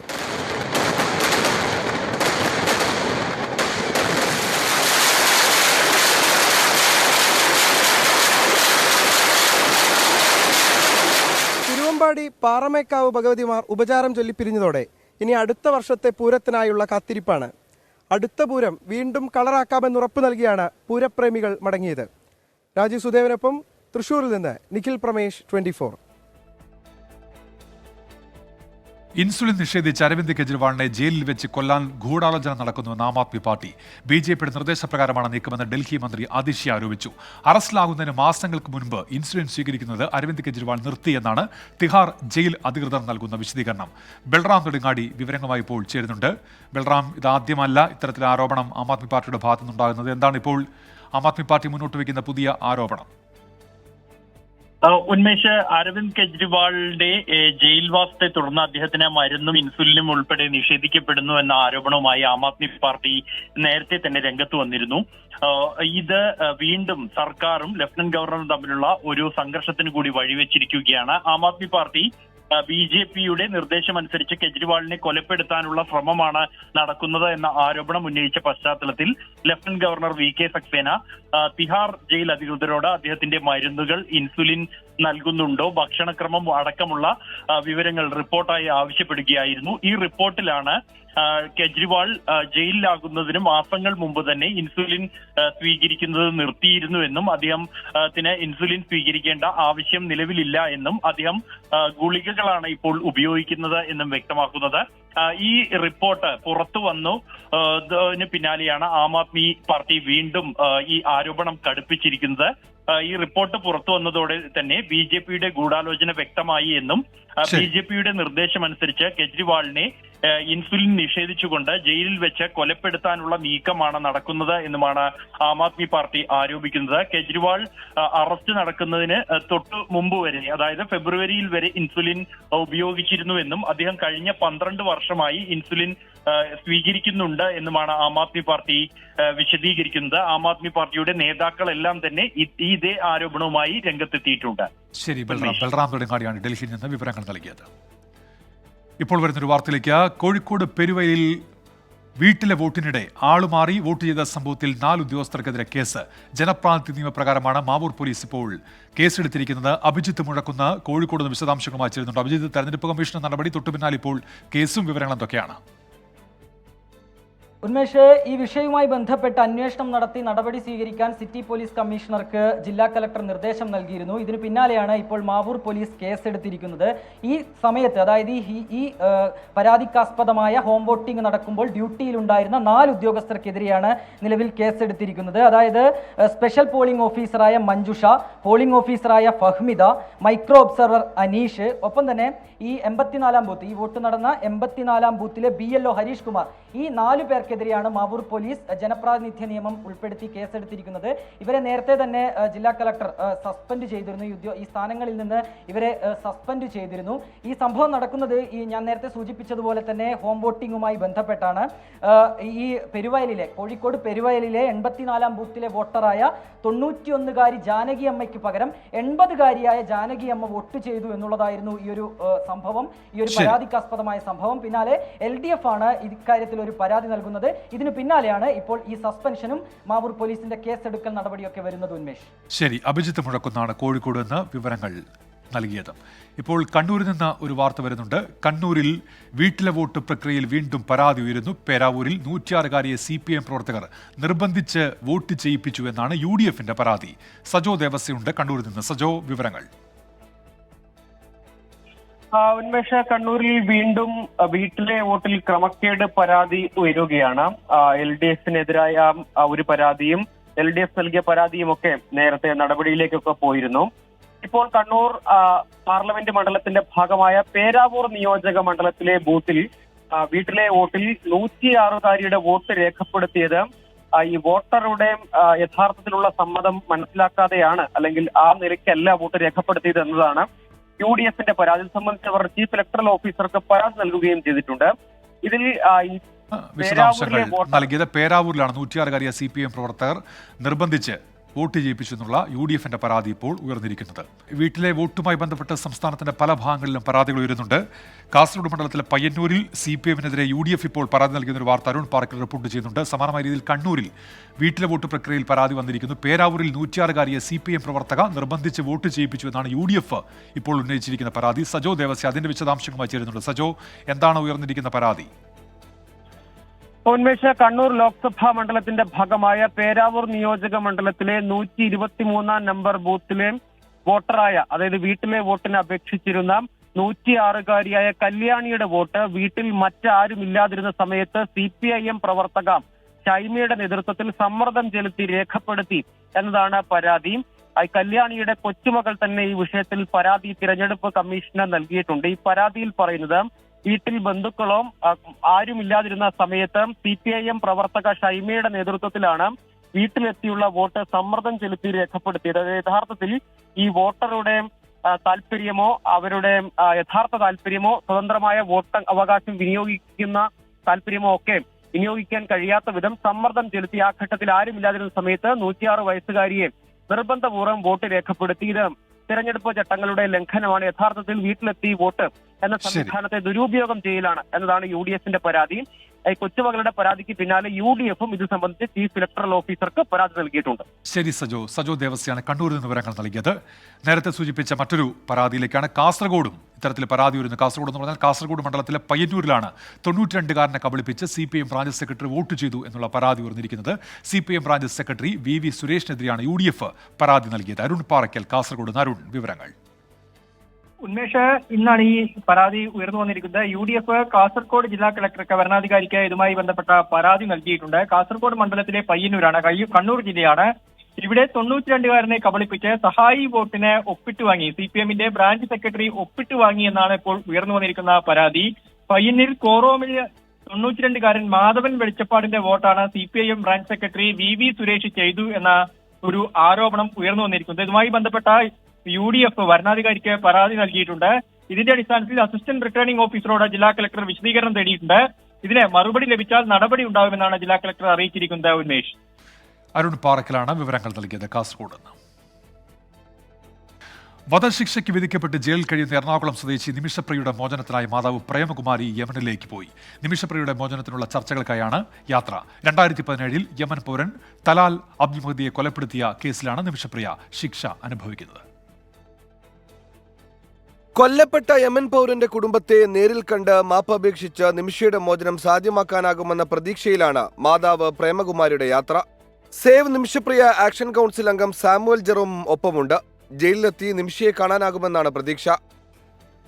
തിരുവമ്പാടി പാറമേക്കാവ് ഭഗവതിമാർ ഉപചാരം ചൊല്ലിപ്പിരിഞ്ഞതോടെ ഇനി അടുത്ത വർഷത്തെ പൂരത്തിനായുള്ള കാത്തിരിപ്പാണ്. അടുത്ത പൂരം വീണ്ടും കളറാക്കാമെന്ന് ഉറപ്പ് നൽകിയാണ് പൂരപ്രേമികൾ മടങ്ങിയത്. രാജീവ് സുദേവനൊപ്പം തൃശൂരിൽ നിന്ന് നിഖിൽ പ്രമേഷ്, 24. ഇൻസുലിൻ നിഷേധിച്ച് അരവിന്ദ് കെജ്രിവാളിനെ ജയിലിൽ വെച്ച് കൊല്ലാൻ ഗൂഢാലോചന നടക്കുന്നുവെന്ന് ആം ആദ്മി പാർട്ടി. ബിജെപിയുടെ നിർദ്ദേശപ്രകാരമാണ് നീക്കമെന്ന് ഡൽഹി മന്ത്രി അതിഷി ആരോപിച്ചു. അറസ്റ്റിലാകുന്നതിന് മാസങ്ങൾക്ക് മുൻപ് ഇൻസുലിൻ സ്വീകരിക്കുന്നത് അരവിന്ദ് കെജ്രിവാൾ നിർത്തിയെന്നാണ് തിഹാർ ജയിൽ അധികൃതർ നൽകുന്ന വിശദീകരണം. ബൽറാം നെടുങ്ങാടി വിവരങ്ങളുമായി ഇപ്പോൾ ചേരുന്നുണ്ട്. ബൽറാം, ഇതാദ്യമല്ല ഇത്തരത്തിലെ ആരോപണം ആം ആദ്മി പാർട്ടിയുടെ ഭാഗത്തുനിന്നുണ്ടാകുന്നത്. എന്താണ് ഇപ്പോൾ ആം ആദ്മി പാർട്ടി മുന്നോട്ട് വയ്ക്കുന്ന പുതിയ ആരോപണം? ഉന്മേഷ്, അരവിന്ദ് കെജ്രിവാളിന്റെ ജയിൽവാസത്തെ തുടർന്ന് അദ്ദേഹത്തിന് മരുന്നും ഇൻസുലിനും ഉൾപ്പെടെ നിഷേധിക്കപ്പെടുന്നു എന്ന ആരോപണവുമായി ആം ആദ്മി പാർട്ടി നേരത്തെ തന്നെ രംഗത്ത് വന്നിരുന്നു. ഇത് വീണ്ടും സർക്കാരും ലഫ്റ്റനന്റ് ഗവർണറും തമ്മിലുള്ള ഒരു സംഘർഷത്തിന് കൂടി വഴിവെച്ചിരിക്കുകയാണ്. ആം ആദ്മി പാർട്ടി BJPയുടെ നിർദ്ദേശമനുസരിച്ച് കെജ്രിവാളിനെ കൊലപ്പെടുത്താനുള്ള ശ്രമമാണ് നടക്കുന്നത് എന്ന ആരോപണം ഉന്നയിച്ച പശ്ചാത്തലത്തിൽ lieutenant governor VK Saxena Tihar jail അധികൃതരോട് അദ്ദേഹത്തിന്റെ മരുന്നുകൾ, ഇൻസുലിൻ നൽകുന്നുണ്ടോ, ഭക്ഷണക്രമം അടക്കമുള്ള വിവരങ്ങൾ റിപ്പോർട്ടായി ആവശ്യപ്പെടുകയായിരുന്നു. ഈ റിപ്പോർട്ടിലാണ് കെജ്രിവാൾ ജയിലിലാകുന്നതിന് മാസങ്ങൾ മുമ്പ് തന്നെ ഇൻസുലിൻ സ്വീകരിക്കുന്നത് നിർത്തിയിരുന്നുവെന്നും അദ്ദേഹത്തിന് ഇൻസുലിൻ സ്വീകരിക്കേണ്ട ആവശ്യം നിലവിലില്ല എന്നും അദ്ദേഹം ഗുളികകളാണ് ഇപ്പോൾ ഉപയോഗിക്കുന്നത് എന്നും വ്യക്തമാക്കുന്നത്. ഈ റിപ്പോർട്ട് പുറത്തു വന്നു പിന്നാലെയാണ് ആം ആദ്മി പാർട്ടി വീണ്ടും ഈ ആരോപണം കടുപ്പിച്ചിരിക്കുന്നത്. ഈ റിപ്പോർട്ട് പുറത്തു വന്നതോടെ തന്നെ BJPയുടെ ഗൂഢാലോചന വ്യക്തമായി എന്നും BJPയുടെ നിർദ്ദേശമനുസരിച്ച് കെജ്രിവാളിനെ ഇൻസുലിൻ നിഷേധിച്ചുകൊണ്ട് ജയിലിൽ വെച്ച് കൊലപ്പെടുത്താനുള്ള നീക്കമാണ് നടക്കുന്നത് എന്നുമാണ് ആം ആദ്മി പാർട്ടി ആരോപിക്കുന്നത്. കെജ്രിവാൾ അറസ്റ്റ് നടക്കുന്നതിന് തൊട്ടു മുമ്പ് വരെ, അതായത് ഫെബ്രുവരിയിൽ വരെ ഇൻസുലിൻ ഉപയോഗിച്ചിരുന്നുവെന്നും അദ്ദേഹം കഴിഞ്ഞ 12 വർഷമായി ഇൻസുലിൻ സ്വീകരിക്കുന്നുണ്ട് എന്നുമാണ് ആം ആദ്മി പാർട്ടി വിശദീകരിക്കുന്നത്. ആം ആദ്മി പാർട്ടിയുടെ നേതാക്കളെല്ലാം തന്നെ ഇതേ ആരോപണവുമായി രംഗത്തെത്തിയിട്ടുണ്ട്. ശരി, ബൽറാം നെടുങ്ങാടിയാണ് ഡൽഹിയിൽ നിന്ന് വിവരങ്ങൾ നൽകിയത്. ഇപ്പോൾ വരുന്നൊരു വാർത്തയിലേക്ക്. കോഴിക്കോട് പെരുവയലിൽ വീട്ടിലെ വോട്ടിനിടെ ആളുമാറി വോട്ട് ചെയ്ത സംഭവത്തിൽ 4 ഉദ്യോഗസ്ഥർക്കെതിരെ കേസ്. ജനപ്രാതിനിധ്യ നിയമപ്രകാരമാണ് മാവൂർ പോലീസ് ഇപ്പോൾ കേസെടുത്തിരിക്കുന്നത്. അഭിജിത്ത് മുഴക്കുന്ന കോഴിക്കോട് നിന്ന് വിശദാംശങ്ങളുമായി ചേരുന്നുണ്ട്. അഭിജിത്ത്, തെരഞ്ഞെടുപ്പ് കമ്മീഷൻ നടപടി തൊട്ടുപിന്നാലെ ഇപ്പോൾ കേസും വിവരങ്ങൾ എന്തൊക്കെയാണ്? ഉന്മേഷ്, ഈ വിഷയവുമായി ബന്ധപ്പെട്ട് അന്വേഷണം നടത്തി നടപടി സ്വീകരിക്കാൻ സിറ്റി പോലീസ് കമ്മീഷണർക്ക് ജില്ലാ കലക്ടർ നിർദ്ദേശം നൽകിയിരുന്നു. ഇതിന് പിന്നാലെയാണ് ഇപ്പോൾ മാവൂർ പോലീസ് കേസെടുത്തിരിക്കുന്നത്. ഈ സമയത്ത്, അതായത് ഈ പരാതിക്കാസ്പദമായ ഹോം വോട്ടിംഗ് നടക്കുമ്പോൾ ഡ്യൂട്ടിയിലുണ്ടായിരുന്ന 4 ഉദ്യോഗസ്ഥർക്കെതിരെയാണ് നിലവിൽ കേസെടുത്തിരിക്കുന്നത്. അതായത് സ്പെഷ്യൽ പോളിംഗ് ഓഫീസറായ മഞ്ജുഷ, പോളിംഗ് ഓഫീസറായ ഫഹ്മിദ, മൈക്രോ ഒബ്സർവർ അനീഷ്, ഒപ്പം തന്നെ ഈ 84-ാം ബൂത്ത്, ഈ വോട്ട് നടന്ന 84-ാം ബൂത്തിലെ BLO ഹരീഷ് കുമാർ, ഈ 4 പേർക്കെതിരെയാണ് മാവൂർ പോലീസ് ജനപ്രാതിനിധ്യ നിയമം ഉൾപ്പെടുത്തി കേസെടുത്തിരിക്കുന്നത്. ഇവരെ നേരത്തെ തന്നെ ജില്ലാ കളക്ടർ സസ്പെൻഡ് ചെയ്തിരുന്നു. ഈ സ്ഥാനങ്ങളിൽ നിന്ന് ഇവരെ സസ്പെൻഡ് ചെയ്തിരുന്നു. ഈ സംഭവം നടക്കുന്നത് ഞാൻ നേരത്തെ സൂചിപ്പിച്ചതുപോലെ തന്നെ ഹോം വോട്ടിങ്ങുമായി ബന്ധപ്പെട്ടാണ്. ഈ പെരുവയലിലെ, കോഴിക്കോട് പെരുവയലിലെ 84-ാം ബൂത്തിലെ വോട്ടറായ 91-കാരി ജാനകി അമ്മയ്ക്ക് പകരം 80-കാരിയായ ജാനകി അമ്മ വോട്ട് ചെയ്തു എന്നുള്ളതായിരുന്നു ഈ ഒരു സംഭവം, ഈ ഒരു പരാതിക്കാസ്പദമായ സംഭവം. പിന്നാലെ LDF ആണ് ഇക്കാര്യത്തിൽ ഒരു പരാതി നൽകുന്നത്. ഇതിന് പിന്നാലെയാണ് ഇപ്പോൾ ഈ സസ്പെൻഷനും മാവൂർ പോലീസിന്റെ കേസെടുക്കൽ നടപടിയൊക്കെ വരുന്നത്. ഉന്മേഷ്, ശരി, അഭിജിത്ത് മുഴക്കുന്നാണ് കോഴിക്കോട് നിന്ന് വിവരങ്ങൾ നൽകിയത്. ഇപ്പോൾ കണ്ണൂരിൽ നിന്ന് ഒരു വാർത്ത വരുന്നുണ്ട്. കണ്ണൂരിൽ വീട്ടിലെ വോട്ട് പ്രക്രിയയിൽ വീണ്ടും പരാതി ഉയരുന്നു. പേരാവൂരിൽ 106-കാരിയെ CPM പ്രവർത്തകർ നിർബന്ധിച്ച് വോട്ട് ചെയ്യിപ്പിച്ചു എന്നാണ് UDFന്റെ പരാതി. സജോ ദേവസ്യയുണ്ട് കണ്ണൂരിൽ നിന്ന്. സജോ, വിവരങ്ങൾ. ഉന്മേഷ, കണ്ണൂരിൽ വീണ്ടും വീട്ടിലെ വോട്ടിൽ ക്രമക്കേട് പരാതി ഉയരുകയാണ്. LDFനെതിരായ ഒരു പരാതിയും LDF നൽകിയ പരാതിയും ഒക്കെ നേരത്തെ നടപടിയിലേക്കൊക്കെ പോയിരുന്നു. ഇപ്പോൾ കണ്ണൂർ പാർലമെന്റ് മണ്ഡലത്തിന്റെ ഭാഗമായ പേരാവൂർ നിയോജക മണ്ഡലത്തിലെ ബൂത്തിൽ വീട്ടിലെ വോട്ടിൽ 106-കാരിയുടെ വോട്ട് രേഖപ്പെടുത്തിയത് ഈ വോട്ടറുടെ യഥാർത്ഥത്തിലുള്ള സമ്മതം മനസ്സിലാക്കാതെയാണ്, അല്ലെങ്കിൽ ആ നിലയ്ക്കല്ല വോട്ട് രേഖപ്പെടുത്തിയത് എന്നതാണ് UDFന്റെ പരാതി. സംബന്ധിച്ചവർ ചീഫ് ഇലക്ടറൽ ഓഫീസർക്ക് പരാതി നൽകുകയും ചെയ്തിട്ടുണ്ട്. ഇതിൽ വിശദാംശങ്ങൾ നൽകിയത് പേരാവൂരിലാണ് 106-കാരിയെ CPM പ്രവർത്തകർ നിർബന്ധിച്ച് വോട്ട് ചെയ്യിപ്പിച്ചു എന്നുള്ള UDFന്റെ പരാതി ഇപ്പോൾ ഉയർന്നിരിക്കുന്നത്. വീട്ടിലെ വോട്ടുമായി ബന്ധപ്പെട്ട് സംസ്ഥാനത്തിന്റെ പല ഭാഗങ്ങളിലും പരാതികൾ ഉയരുന്നുണ്ട്. കാസർഗോഡ് മണ്ഡലത്തിലെ പയ്യന്നൂരിൽ CPMനെതിരെ UDF ഇപ്പോൾ പരാതി നൽകുന്ന ഒരു വാർത്ത അരുൺ പാർക്കിൽ റിപ്പോർട്ട് ചെയ്യുന്നുണ്ട്. സമാനമായ രീതിയിൽ കണ്ണൂരിൽ വീട്ടിലെ വോട്ട് പ്രക്രിയയിൽ പരാതി വന്നിരിക്കുന്നു. പേരാവൂരിൽ 106-കാരിയെ CPM പ്രവർത്തക നിർബന്ധിച്ച് വോട്ട് ചെയ്യിപ്പിച്ചു എന്നാണ് UDF ഇപ്പോൾ ഉന്നയിച്ചിരിക്കുന്ന പരാതി. സജോ ദേവസ്യ അതിന്റെ വിശദാംശങ്ങളുമായി ചേരുന്നുണ്ട്. സജോ, എന്താണ് ഉയർന്നിരിക്കുന്ന പരാതി? ഉന്മേഷ, കണ്ണൂർ ലോക്സഭാ മണ്ഡലത്തിന്റെ ഭാഗമായ പേരാവൂർ നിയോജക മണ്ഡലത്തിലെ 123-ാം നമ്പർ ബൂത്തിലെ വോട്ടറായ, അതായത് വീട്ടിലെ വോട്ടിന് അപേക്ഷിച്ചിരുന്ന 106-കാരിയായ കല്യാണിയുടെ വോട്ട് വീട്ടിൽ മറ്റാരും ഇല്ലാതിരുന്ന സമയത്ത് CPIM പ്രവർത്തക ഷൈമയുടെ നേതൃത്വത്തിൽ സമ്മർദ്ദം ചെലുത്തി രേഖപ്പെടുത്തി എന്നതാണ് പരാതി. കല്യാണിയുടെ കൊച്ചുമകൾ തന്നെ ഈ വിഷയത്തിൽ പരാതി തിരഞ്ഞെടുപ്പ് കമ്മീഷന് നൽകിയിട്ടുണ്ട്. ഈ പരാതിയിൽ പറയുന്നത് വീട്ടിൽ ബന്ധുക്കളോ ആരുമില്ലാതിരുന്ന സമയത്ത് CPIM പ്രവർത്തക ഷൈമയുടെ നേതൃത്വത്തിലാണ് വീട്ടിലെത്തിയുള്ള വോട്ട് സമ്മർദ്ദം ചെലുത്തി രേഖപ്പെടുത്തിയത്. യഥാർത്ഥത്തിൽ ഈ വോട്ടറുടെ താല്പര്യമോ അവരുടെ യഥാർത്ഥ താല്പര്യമോ സ്വതന്ത്രമായ വോട്ട് അവകാശം വിനിയോഗിക്കുന്ന താല്പര്യമോ ഒക്കെ വിനിയോഗിക്കാൻ കഴിയാത്ത വിധം സമ്മർദ്ദം ചെലുത്തി ആ ഘട്ടത്തിൽ ആരുമില്ലാതിരുന്ന സമയത്ത് 106 വയസ്സുകാരിയെ നിർബന്ധപൂർവ്വം വോട്ട് രേഖപ്പെടുത്തി. ഇത് തെരഞ്ഞെടുപ്പ് ചട്ടങ്ങളുടെ ലംഘനമാണ്. യഥാർത്ഥത്തിൽ വീട്ടിലെത്തി വോട്ട് എന്ന സംവിധാനത്തെ ദുരുപയോഗം ചെയ്യലാണ് എന്നതാണ് UDFന്റെ പരാതി. കൊച്ചുമകളുടെ പരാതിക്ക് പിന്നാലെ UDFും ഇത് സംബന്ധിച്ച് ചീഫ് ഇലക്ടറൽ ഓഫീസർക്ക് പരാതി നൽകിയിട്ടുണ്ട്. ശരി സജോ ദേവസ്യാണ് കണ്ണൂരിൽ നിന്ന് വിവരങ്ങൾ നൽകിയത്. നേരത്തെ സൂചിപ്പിച്ച മറ്റൊരു പരാതിയിലേക്കാണ്. കാസർഗോഡും ഇത്തരത്തിൽ പരാതി വരുന്നു. കാസർഗോഡ് എന്ന് പറഞ്ഞാൽ കാസർഗോഡ് മണ്ഡലത്തിലെ പയ്യന്നൂരിലാണ് 92-കാരനെ കബളിപ്പിച്ച് CPIM ബ്രാഞ്ച് സെക്രട്ടറി വോട്ട് ചെയ്തു എന്നുള്ള പരാതി ഉയർന്നിരിക്കുന്നത്. CPIM branch secretary VV സുരേഷിനെതിരെയാണ് UDF പരാതി നൽകിയത്. അരുൺ പാറയ്ക്കൽ കാസർഗോഡ്. അരുൺ, വിവരങ്ങൾ. ഉന്മേഷ്, ഇന്നാണ് ഈ പരാതി ഉയർന്നു വന്നിരിക്കുന്നത്. UDF കാസർഗോഡ് ജില്ലാ കളക്ടർക്ക് വരണാധികാരിക്ക് ഇതുമായി ബന്ധപ്പെട്ട പരാതി നൽകിയിട്ടുണ്ട്. കാസർഗോഡ് മണ്ഡലത്തിലെ പയ്യന്നൂരാണ്, കണ്ണൂർ ജില്ലയാണ്. ഇവിടെ 92-കാരനെ കബളിപ്പിച്ച് സഹായി വോട്ടിന് ഒപ്പിട്ട് വാങ്ങി, CPIMന്റെ ബ്രാഞ്ച് സെക്രട്ടറി ഒപ്പിട്ട് വാങ്ങി എന്നാണ് ഇപ്പോൾ ഉയർന്നു വന്നിരിക്കുന്ന പരാതി. പയ്യന്നൂർ കോറോമിൽ 92-കാരൻ മാധവൻ വെളിച്ചപ്പാടിന്റെ വോട്ടാണ് CPIM branch secretary VV Suresh ചെയ്തു എന്ന ഒരു ആരോപണം ഉയർന്നു വന്നിരിക്കുന്നത്. ഇതുമായി ബന്ധപ്പെട്ട UDF വരണാധികാരിക്ക് പരാതി നൽകിയിട്ടുണ്ട്. ഇതിന്റെ അടിസ്ഥാനത്തിൽ അസിസ്റ്റന്റ് റിട്ടേണിംഗ് ഓഫീസറോട് ജില്ലാ കളക്ടർ വിശദീകരണം തേടിയിട്ടുണ്ട്. ഇതിന് മറുപടി ലഭിച്ചാൽ നടപടി ഉണ്ടാകുമെന്നാണ് ജില്ലാ കളക്ടർ അറിയിച്ചിരിക്കുന്നത്. ഉന്മേഷ്. അരുൺ പാറയ്ക്കലാണ് വിവരങ്ങൾ നൽകിയത് കാസർഗോഡ് നിന്ന്. വധശിക്ഷയ്ക്ക് വിധിക്കപ്പെട്ട് ജയിലിൽ കഴിയുന്ന എറണാകുളം സ്വദേശി നിമിഷപ്രിയയുടെ മോചനത്തിനായി മാതാവ് പ്രേമകുമാരി യമനിലേക്ക് പോയി. നിമിഷപ്രിയയുടെ മോചനത്തിനുള്ള ചർച്ചകൾക്കായാണ് യാത്ര. 2017 യമൻ പൗരൻ തലാൽ അബ്ദുൽ മഹദിയെ കൊലപ്പെടുത്തിയ കേസിലാണ് നിമിഷപ്രിയ ശിക്ഷ അനുഭവിക്കുന്നത്. കൊല്ലപ്പെട്ട യമൻ പൗരന്റെ കുടുംബത്തെ നേരിൽ കണ്ട് മാപ്പപേക്ഷിച്ച് നിമിഷയുടെ മോചനം സാധ്യമാക്കാനാകുമെന്ന പ്രതീക്ഷയിലാണ് മാതാവ് പ്രേമകുമാരിയുടെ യാത്ര. സേവ് നിമിഷപ്രിയ ആക്ഷൻ കൗൺസിൽ അംഗം സാമുവൽ ജെറോം ഒപ്പമുണ്ട്. ജയിലിലെത്തി നിമിഷയെ കാണാനാകുമെന്നാണ് പ്രതീക്ഷ.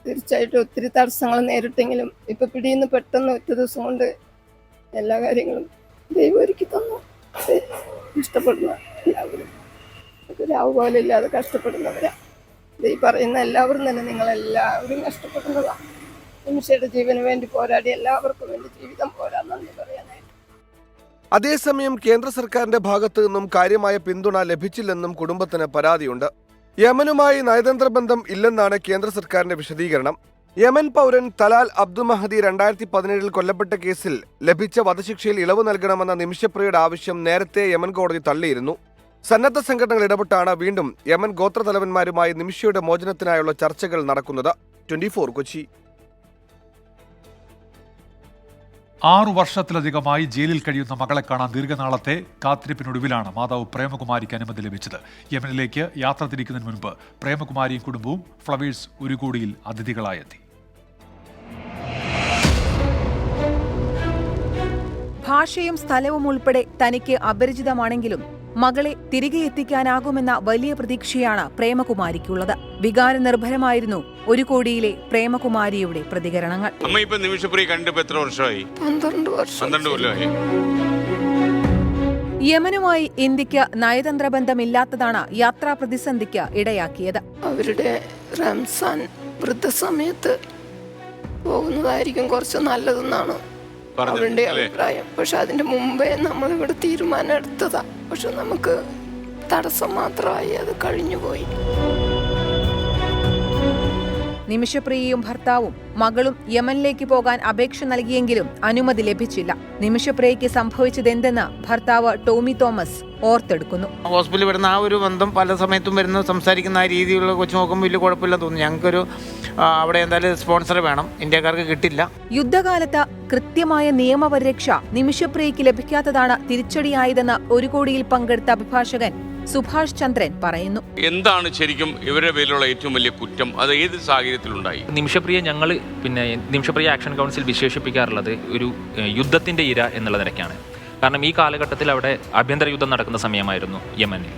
തീർച്ചയായിട്ടും ഒത്തിരി തടസ്സങ്ങൾ നേരിട്ടെങ്കിലും ഇപ്പൊ പിടിയിന്ന് പെട്ടെന്ന് ഒറ്റ ദിവസം കൊണ്ട് എല്ലാ കാര്യങ്ങളും ദൈവം ഒരുക്കി തന്നു. ഇഷ്ടപ്പെടുന്ന എല്ലാവരും രാവ് പോലെ ഇല്ലാതെ കഷ്ടപ്പെടുന്നവരാ. ഈ പറയുന്ന എല്ലാവരും തന്നെ നിങ്ങളെല്ലാവരും കഷ്ടപ്പെടുന്നതാണ്. നിമിഷയുടെ ജീവന് വേണ്ടി പോരാടി എല്ലാവർക്കും വേണ്ടി ജീവിതം പോരാ നന്ദി പറയാനായിട്ട്. അതേസമയം കേന്ദ്ര സർക്കാരിന്റെ ഭാഗത്തു നിന്നും കാര്യമായ പിന്തുണ ലഭിച്ചില്ലെന്നും കുടുംബത്തിന് പരാതിയുണ്ട്. യമനുമായി നയതന്ത്ര ബന്ധം ഇല്ലെന്നാണ് കേന്ദ്ര സർക്കാരിന്റെ വിശദീകരണം. യമൻ പൗരൻ തലാൽ അബ്ദുൽ മഹദി 2017 കൊല്ലപ്പെട്ട കേസിൽ ലഭിച്ച വധശിക്ഷയിൽ ഇളവ് നൽകണമെന്ന നിമിഷപ്രിയയുടെ ആവശ്യം നേരത്തെ യമൻ കോടതി തള്ളിയിരുന്നു. സന്നദ്ധ സംഘടനകൾ ഇടപെട്ടാണ് വീണ്ടും യമൻ ഗോത്രതലവന്മാരുമായി നിമിഷയുടെ മോചനത്തിനായുള്ള ചർച്ചകൾ നടക്കുന്നത്. 24 കൊച്ചി. 6 വർഷത്തിലധികമായി ജയിലിൽ കഴിയുന്ന മകളെ കാണാൻ ദീർഘനാളത്തെ കാത്തിരിപ്പിനൊടുവിലാണ് മാതാവ് പ്രേമകുമാരിക്ക് അനുമതി ലഭിച്ചത്. യമനിലേക്ക് യാത്ര തിരിക്കുന്നതിന് മുൻപ് പ്രേമകുമാരിയും കുടുംബവും ഫ്ലവേഴ്സ് ഉരുകൂടിയിൽ അതിഥികളായെത്തി. ഭാഷയും സ്ഥലവും ഉൾപ്പെടെ തനിക്ക് അപരിചിതമാണെങ്കിലും മകളെ തിരികെ എത്തിക്കാനാകുമെന്ന വലിയ പ്രതീക്ഷയാണ് പ്രേമകുമാരിക്കുള്ളത്. വികാരനിർഭരമായിരുന്നു ഒരു കോടിയിലെ പ്രേമകുമാരിയുടെ പ്രതികരണങ്ങൾ. അമ്മ ഇപ്പൊ നിമിഷപ്രിയ കണ്ടിപ്പോ എത്ര വർഷമായി? 12 കൊല്ലമായി. യമനുമായി ഇന്ത്യക്ക് നയതന്ത്ര ബന്ധമില്ലാത്തതാണ് യാത്രാ പ്രതിസന്ധിക്ക് ഇടയാക്കിയത്. അവരുടെ റംസാൻ വൃദ്ധസമയത്ത് പോകുന്നതായിരിക്കും കുറച്ച് നല്ലതെന്നാണ് അവരുടെ അഭിപ്രായം. പക്ഷെ അതിന്റെ മുമ്പേ നമ്മൾ ഇവിടെ തീരുമാനം എടുത്തതാ. പക്ഷെ നമുക്ക് തടസ്സം മാത്രമായി അത് കഴിഞ്ഞുപോയി. നിമിഷപ്രിയയും ഭർത്താവും മകളും യമനിലേക്ക് പോകാൻ അപേക്ഷ നൽകിയെങ്കിലും അനുമതി ലഭിച്ചില്ല. നിമിഷപ്രിയയ്ക്ക് സംഭവിച്ചതെന്തെന്ന് ഭർത്താവ് ടോമി തോമസ് ഓർത്തെടുക്കുന്നു. ഹോസ്പിറ്റലിൽ വരുന്ന ആ ഒരു ബന്ധം പല സമയത്തും വരുന്ന സംസാരിക്കുന്ന ആ രീതിയിലുള്ള കൊച്ചു നോക്കുമ്പോൾ വലിയ കുഴപ്പമില്ല തോന്നുന്നു. ഞങ്ങൾക്കൊരു അവിടെ എന്തായാലും സ്പോൺസർ വേണം, ഇന്ത്യക്കാർക്ക് കിട്ടില്ല. യുദ്ധകാലത്ത് കൃത്യമായ നിയമപരിരക്ഷ നിമിഷപ്രിയയ്ക്ക് ലഭിക്കാത്തതാണ് തിരിച്ചടിയായതെന്ന് ഒരു കോടിയിൽ പങ്കെടുത്ത അഭിഭാഷകൻ സുഭാഷ് ചന്ദ്രൻ പറയുന്നു. എന്താണ് ശരിക്കും ഇവരുടെ പേരിലുള്ള ഏറ്റവും വലിയ കുറ്റം? അത് ഏത് സാഹചര്യത്തിലുണ്ടായി? നിമിഷപ്രിയ നിമിഷപ്രിയ ആക്ഷൻ കൗൺസിൽ വിശേഷിപ്പിക്കാറുള്ളത് ഒരു യുദ്ധത്തിന്റെ ഇര എന്നുള്ള നിലയ്ക്കാണ്. കാരണം ഈ കാലഘട്ടത്തിൽ അവിടെ ആഭ്യന്തര യുദ്ധം നടക്കുന്ന സമയമായിരുന്നു യമനിൽ.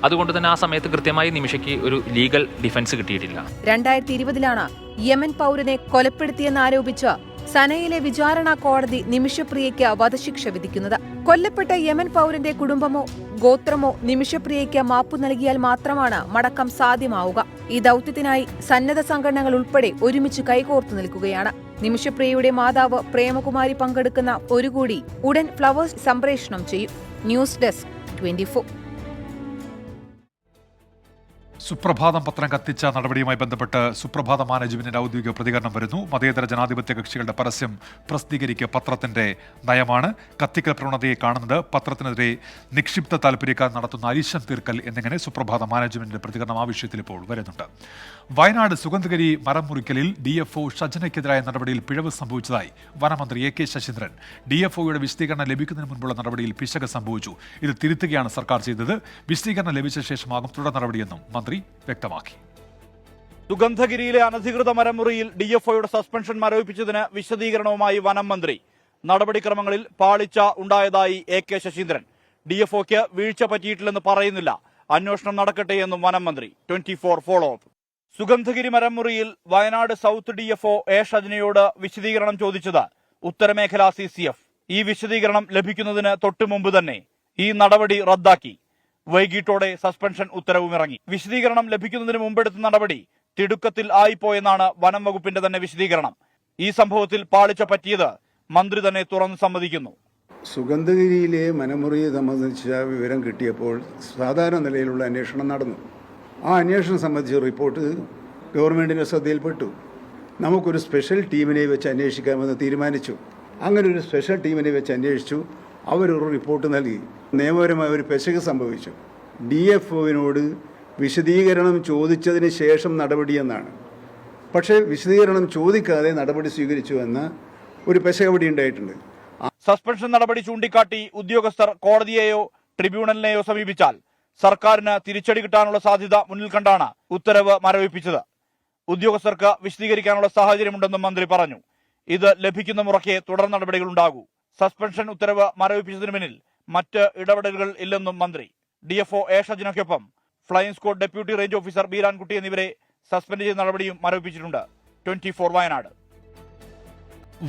അതുകൊണ്ട് തന്നെ ആ സമയത്ത് കൃത്യമായി നിമിഷയ്ക്ക് ഒരു ലീഗൽ ഡിഫൻസ് കിട്ടിയിട്ടില്ല. 2020 യമൻ പൗരനെ കൊലപ്പെടുത്തിയെന്നാരോപിച്ച് സനയിലെ വിചാരണ കോടതി നിമിഷപ്രിയയ്ക്ക് വധശിക്ഷ വിധിക്കുന്നത്. കൊല്ലപ്പെട്ട യമൻ പൗരന്റെ കുടുംബമോ ഗോത്രമോ നിമിഷപ്രിയയ്ക്ക് മാപ്പു നൽകിയാൽ മാത്രമാണ് മടക്കം സാധ്യമാവുക. ഈ ദൌത്യത്തിനായി സന്നദ്ധ സംഘടനകൾ ഉൾപ്പെടെ ഒരുമിച്ച് കൈകോർത്തു നിൽക്കുകയാണ്. നിമിഷപ്രിയയുടെ മാതാവ് പ്രേമകുമാരി പങ്കെടുക്കുന്ന ഒരു കൂടി ഉടൻ ഫ്ലവേഴ്സ് സംപ്രേഷണം ചെയ്യും. News desk 24. സുപ്രഭാതം പത്രം കത്തിച്ച നടപടിയുമായി ബന്ധപ്പെട്ട് സുപ്രഭാത മാനേജ്മെന്റിന്റെ ഔദ്യോഗിക പ്രതികരണം വരുന്നു. മതേതര ജനാധിപത്യ കക്ഷികളുടെ പരസ്യം പ്രസിദ്ധീകരിക്കുക പത്രത്തിന്റെ നയമാണ്. കത്തിക്കൽ പ്രവണതയെ കാണുന്നത് പത്രത്തിനെതിരെ നിക്ഷിപ്ത താൽപര്യക്കാർ നടത്തുന്ന അരിശം തീർക്കൽ എന്നിങ്ങനെ സുപ്രഭാത മാനേജ്മെന്റിന്റെ പ്രതികരണം ആ വിഷയത്തിൽ ഇപ്പോൾ വരുന്നുണ്ട്. വയനാട് സുഗന്ധഗിരി മരം മുറിക്കലിൽ DFO ഷജനയ്ക്കെതിരായ നടപടിയിൽ പിഴവ് സംഭവിച്ചതായി വനമന്ത്രി AK ശശീന്ദ്രൻ. DFOയുടെ വിശദീകരണം ലഭിക്കുന്നതിന് മുൻപുള്ള നടപടിയിൽ പിശക് സംഭവിച്ചു. ഇത് തിരുത്തുകയാണ് സർക്കാർ ചെയ്തത്. വിശദീകരണം ലഭിച്ച ശേഷമാകും തുടർ നടപടിയെന്നും മന്ത്രി വ്യക്തമാക്കി. സുഗന്ധഗിരിയിലെ അനധികൃത മരമുറിയിൽ DFOയുടെ സസ്പെൻഷൻ മരവിപ്പിച്ചതിന് വിശദീകരണവുമായി വനം മന്ത്രി. നടപടിക്രമങ്ങളിൽ പാളിച്ച ഉണ്ടായതായി AK ശശീന്ദ്രൻ. DFOയ്ക്ക് വീഴ്ച പറ്റിയിട്ടില്ലെന്ന് പറയുന്നില്ല. അന്വേഷണം നടക്കട്ടെ എന്നും വനം മന്ത്രി. 24 ഫോളോ അപ്പ്. സുഗന്ധഗിരി മരമുറിയിൽ വയനാട് സൗത്ത് DFO A ഷജനയോട് വിശദീകരണം ചോദിച്ചത് ഉത്തരമേഖല CCF. ഈ വിശദീകരണം ലഭിക്കുന്നതിന് തൊട്ടു മുമ്പ് തന്നെ ഈ നടപടി റദ്ദാക്കി. വൈകിട്ടോടെ സസ്പെൻഷൻ ഉത്തരവുമിറങ്ങി. വിശദീകരണം ലഭിക്കുന്നതിന് മുമ്പെടുത്ത നടപടി തിടുക്കത്തിൽ ആയിപ്പോയെന്നാണ് വനം വകുപ്പിന്റെ തന്നെ വിശദീകരണം. ഈ സംഭവത്തിൽ പാളിച്ച പറ്റിയത് മന്ത്രി തന്നെ തുറന്നു സമ്മതിക്കുന്നു. സുഗന്ധഗിരിയിലെ മനമുറിയെ സംബന്ധിച്ച വിവരം കിട്ടിയപ്പോൾ സാധാരണ നിലയിലുള്ള അന്വേഷണം നടന്നു. ആ അന്വേഷണം സംബന്ധിച്ച റിപ്പോർട്ട് ഗവൺമെൻറ്റിൻ്റെ ശ്രദ്ധയിൽപ്പെട്ടു. നമുക്കൊരു സ്പെഷ്യൽ ടീമിനെ വെച്ച് അന്വേഷിക്കാമെന്ന് തീരുമാനിച്ചു. അങ്ങനെ ഒരു സ്പെഷ്യൽ ടീമിനെ വെച്ച് അന്വേഷിച്ചു. അവരൊരു റിപ്പോർട്ട് നൽകി. നിയമപരമായ ഒരു പെശക് സംഭവിച്ചു. DFOവിനോട് വിശദീകരണം ചോദിച്ചതിന് ശേഷം നടപടിയെന്നാണ്. പക്ഷേ വിശദീകരണം ചോദിക്കാതെ നടപടി സ്വീകരിച്ചു എന്ന ഒരു പെശക് അവിടെ ഉണ്ടായിട്ടുണ്ട്. സസ്പെൻഷൻ നടപടി ചൂണ്ടിക്കാട്ടി ഉദ്യോഗസ്ഥർ കോടതിയെയോ ട്രിബ്യൂണലിനെയോ സമീപിച്ചാൽ സർക്കാരിന് തിരിച്ചടി കിട്ടാനുള്ള സാധ്യത മുന്നിൽ കണ്ടാണ് ഉത്തരവ് മരവിപ്പിച്ചത്. ഉദ്യോഗസ്ഥർക്ക് വിശദീകരിക്കാനുള്ള സാഹചര്യമുണ്ടെന്നും മന്ത്രി പറഞ്ഞു. ഇത് ലഭിക്കുന്ന മുറയ്ക്ക് തുടർ നടപടികൾ ഉണ്ടാകൂ. സസ്പെൻഷൻ ഉത്തരവ് മരവിപ്പിച്ചതിന് പിന്നിൽ മറ്റ് ഇടപെടലുകൾ ഇല്ലെന്നും മന്ത്രി. DFO A ഷജനയ്ക്കൊപ്പം flying squad deputy range officer Beerankutty എന്നിവരെ സസ്പെൻഡ് ചെയ്ത നടപടിയും മരവിപ്പിച്ചിട്ടുണ്ട്. 24 വയനാട്.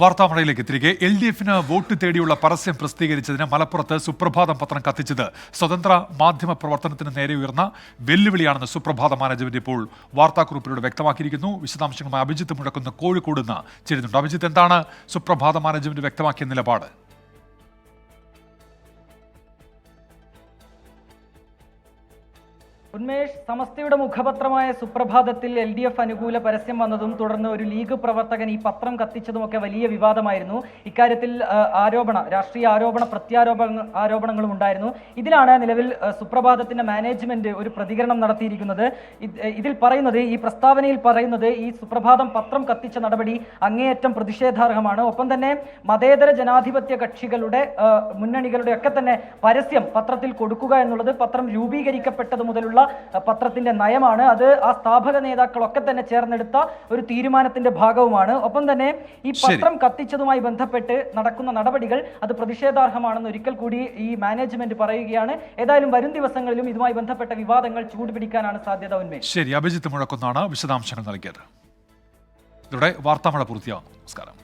വാർത്താമഴയിലേക്ക് തിരികെ. LDFന് വോട്ട് തേടിയുള്ള പരസ്യം പ്രസിദ്ധീകരിച്ചതിന് മലപ്പുറത്ത് സുപ്രഭാതം പത്രം കത്തിച്ചത് സ്വതന്ത്ര മാധ്യമ പ്രവർത്തനത്തിന് നേരെ ഉയർന്ന വെല്ലുവിളിയാണെന്ന് സുപ്രഭാത മാനേജ്മെന്റ് ഇപ്പോൾ വാർത്താക്കുറിപ്പിലൂടെ വ്യക്തമാക്കിയിരിക്കുന്നു. വിശദാംശങ്ങളുമായി അഭിജിത്ത് മുഴക്കുന്ന കോഴിക്കോട് നിന്ന് ചേരുന്നുണ്ട്. അഭിജിത്ത്, എന്താണ് സുപ്രഭാത മാനേജ്മെന്റ് വ്യക്തമാക്കിയ നിലപാട്? ഉന്മേഷ്, സമസ്തയുടെ മുഖപത്രമായ സുപ്രഭാതത്തിൽ LDF അനുകൂല പരസ്യം വന്നതും തുടർന്ന് ഒരു പ്രവർത്തകൻ ഈ പത്രം കത്തിച്ചതുമൊക്കെ വലിയ വിവാദമായിരുന്നു. ഇക്കാര്യത്തിൽ രാഷ്ട്രീയ ആരോപണങ്ങളും ഉണ്ടായിരുന്നു. ഇതിലാണ് നിലവിൽ സുപ്രഭാതത്തിന്റെ മാനേജ്മെന്റ് ഒരു പ്രതികരണം നടത്തിയിരിക്കുന്നത്. ഇതിൽ പറയുന്നത്, ഈ പ്രസ്താവനയിൽ പറയുന്നത്, ഈ സുപ്രഭാതം പത്രം കത്തിച്ച നടപടി അങ്ങേയറ്റം പ്രതിഷേധാർഹമാണ്. ഒപ്പം തന്നെ മതേതര ജനാധിപത്യ കക്ഷികളുടെ മുന്നണികളുടെ ഒക്കെ തന്നെ പരസ്യം പത്രത്തിൽ കൊടുക്കുക എന്നുള്ളത് പത്രം രൂപീകരിക്കപ്പെട്ടത് മുതലുള്ള പത്രത്തിന്റെ നയമാണ്. അത് ആ സ്ഥാപക നേതാക്കളൊക്കെ തന്നെ ചേർന്നെടുത്ത ഒരു തീരുമാനത്തിന്റെ ഭാഗവുമാണ്. ഒപ്പം തന്നെ ഈ പത്രം കത്തിച്ചതുമായി ബന്ധപ്പെട്ട് നടക്കുന്ന നടപടികൾ അത് പ്രതിഷേധാർഹമാണെന്ന് ഒരിക്കൽ കൂടി ഈ മാനേജ്മെന്റ് പറയുകയാണ്. ഏതായാലും വരും ദിവസങ്ങളിലും ഇതുമായി ബന്ധപ്പെട്ട വിവാദങ്ങൾ ചൂടുപിടിക്കാനാണ് സാധ്യത. ഉന്മേഷ്. ശരി, അഭിജിത്ത് മുഴക്കുന്നാണ് വിശദാംശങ്ങൾ നൽകിയത്. ഇതോടെ വാർത്താമഴ പൂർത്തിയാവുന്നു. നമസ്കാരം.